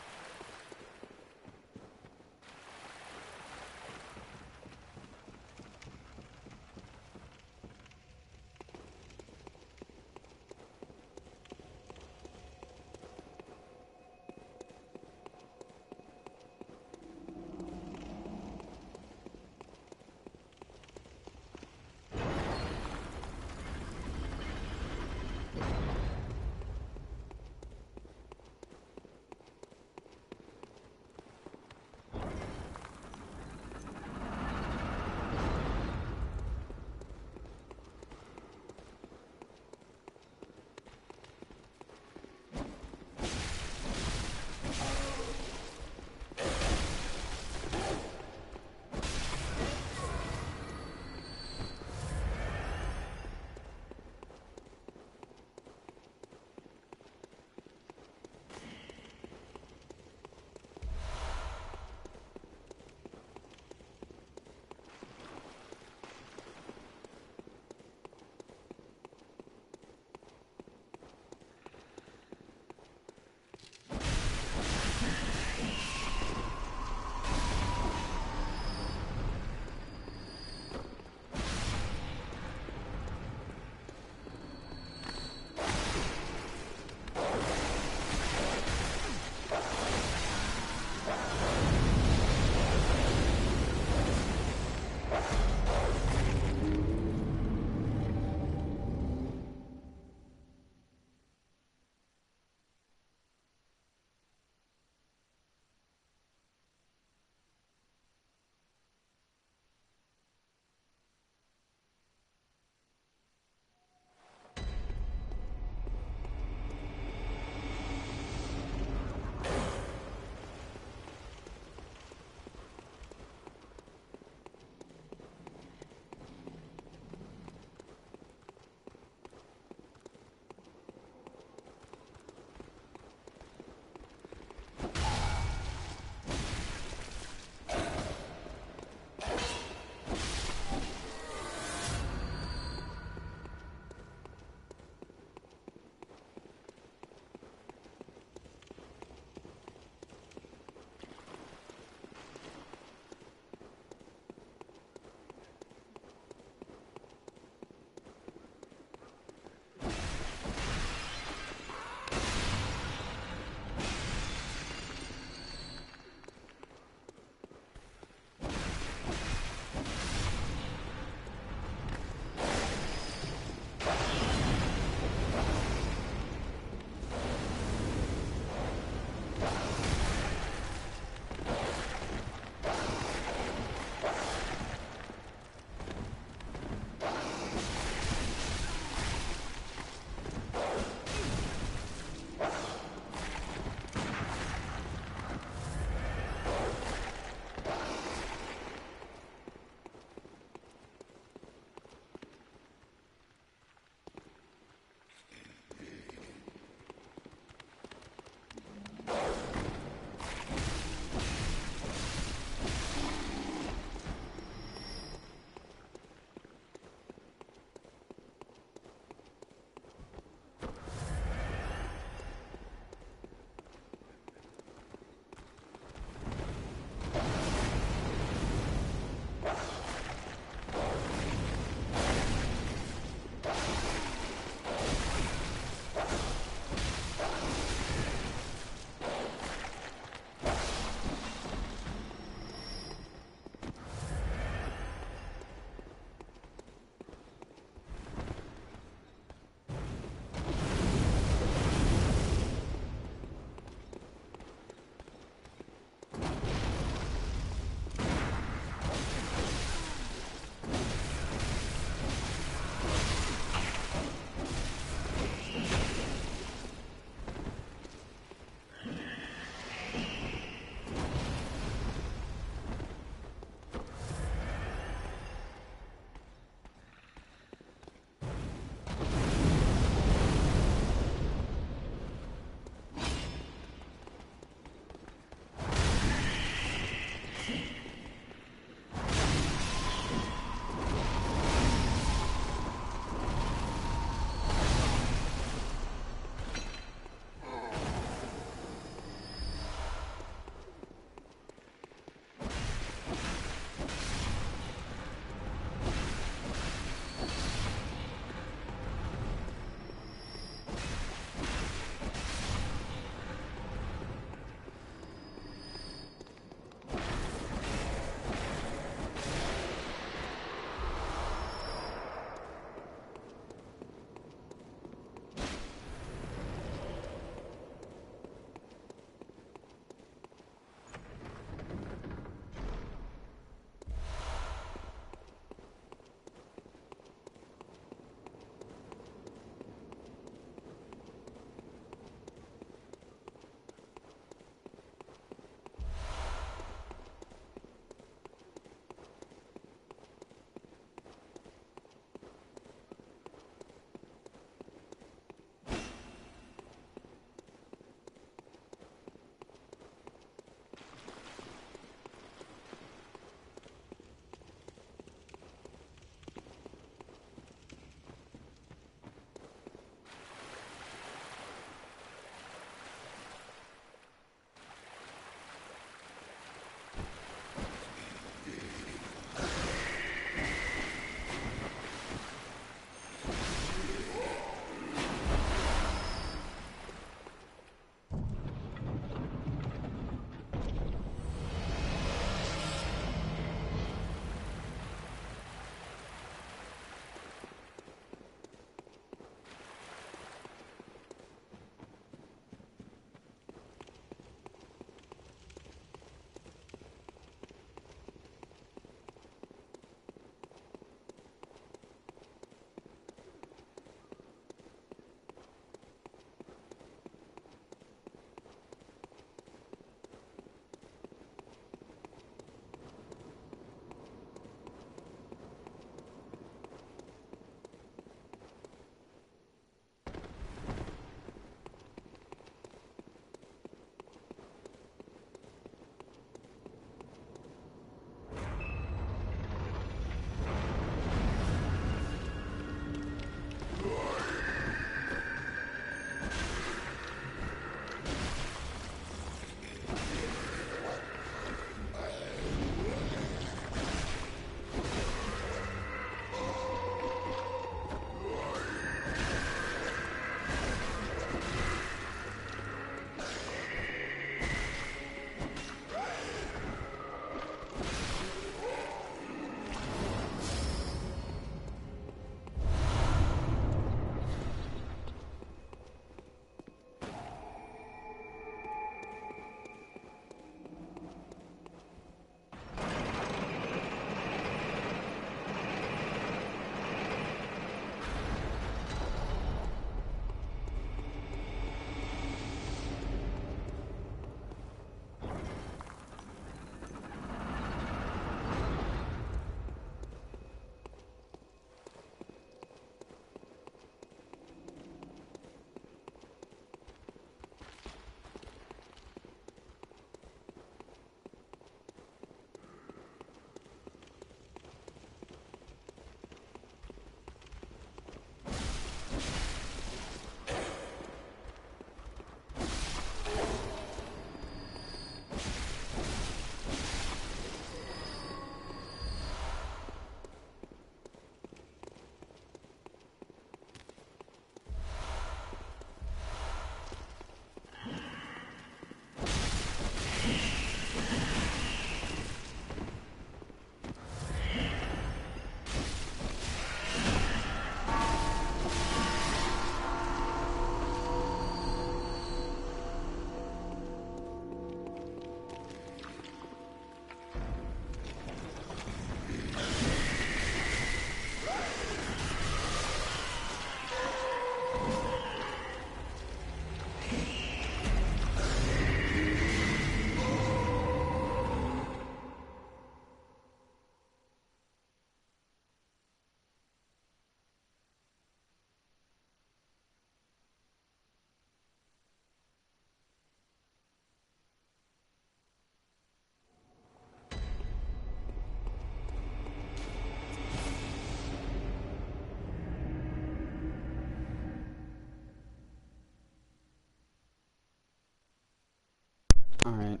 Alright,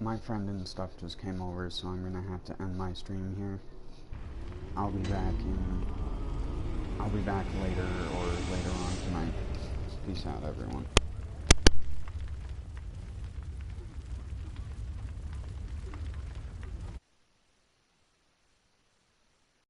my friend and stuff just came over, so I'm gonna have to end my stream here. I'll be back later or later on tonight. Peace out, everyone.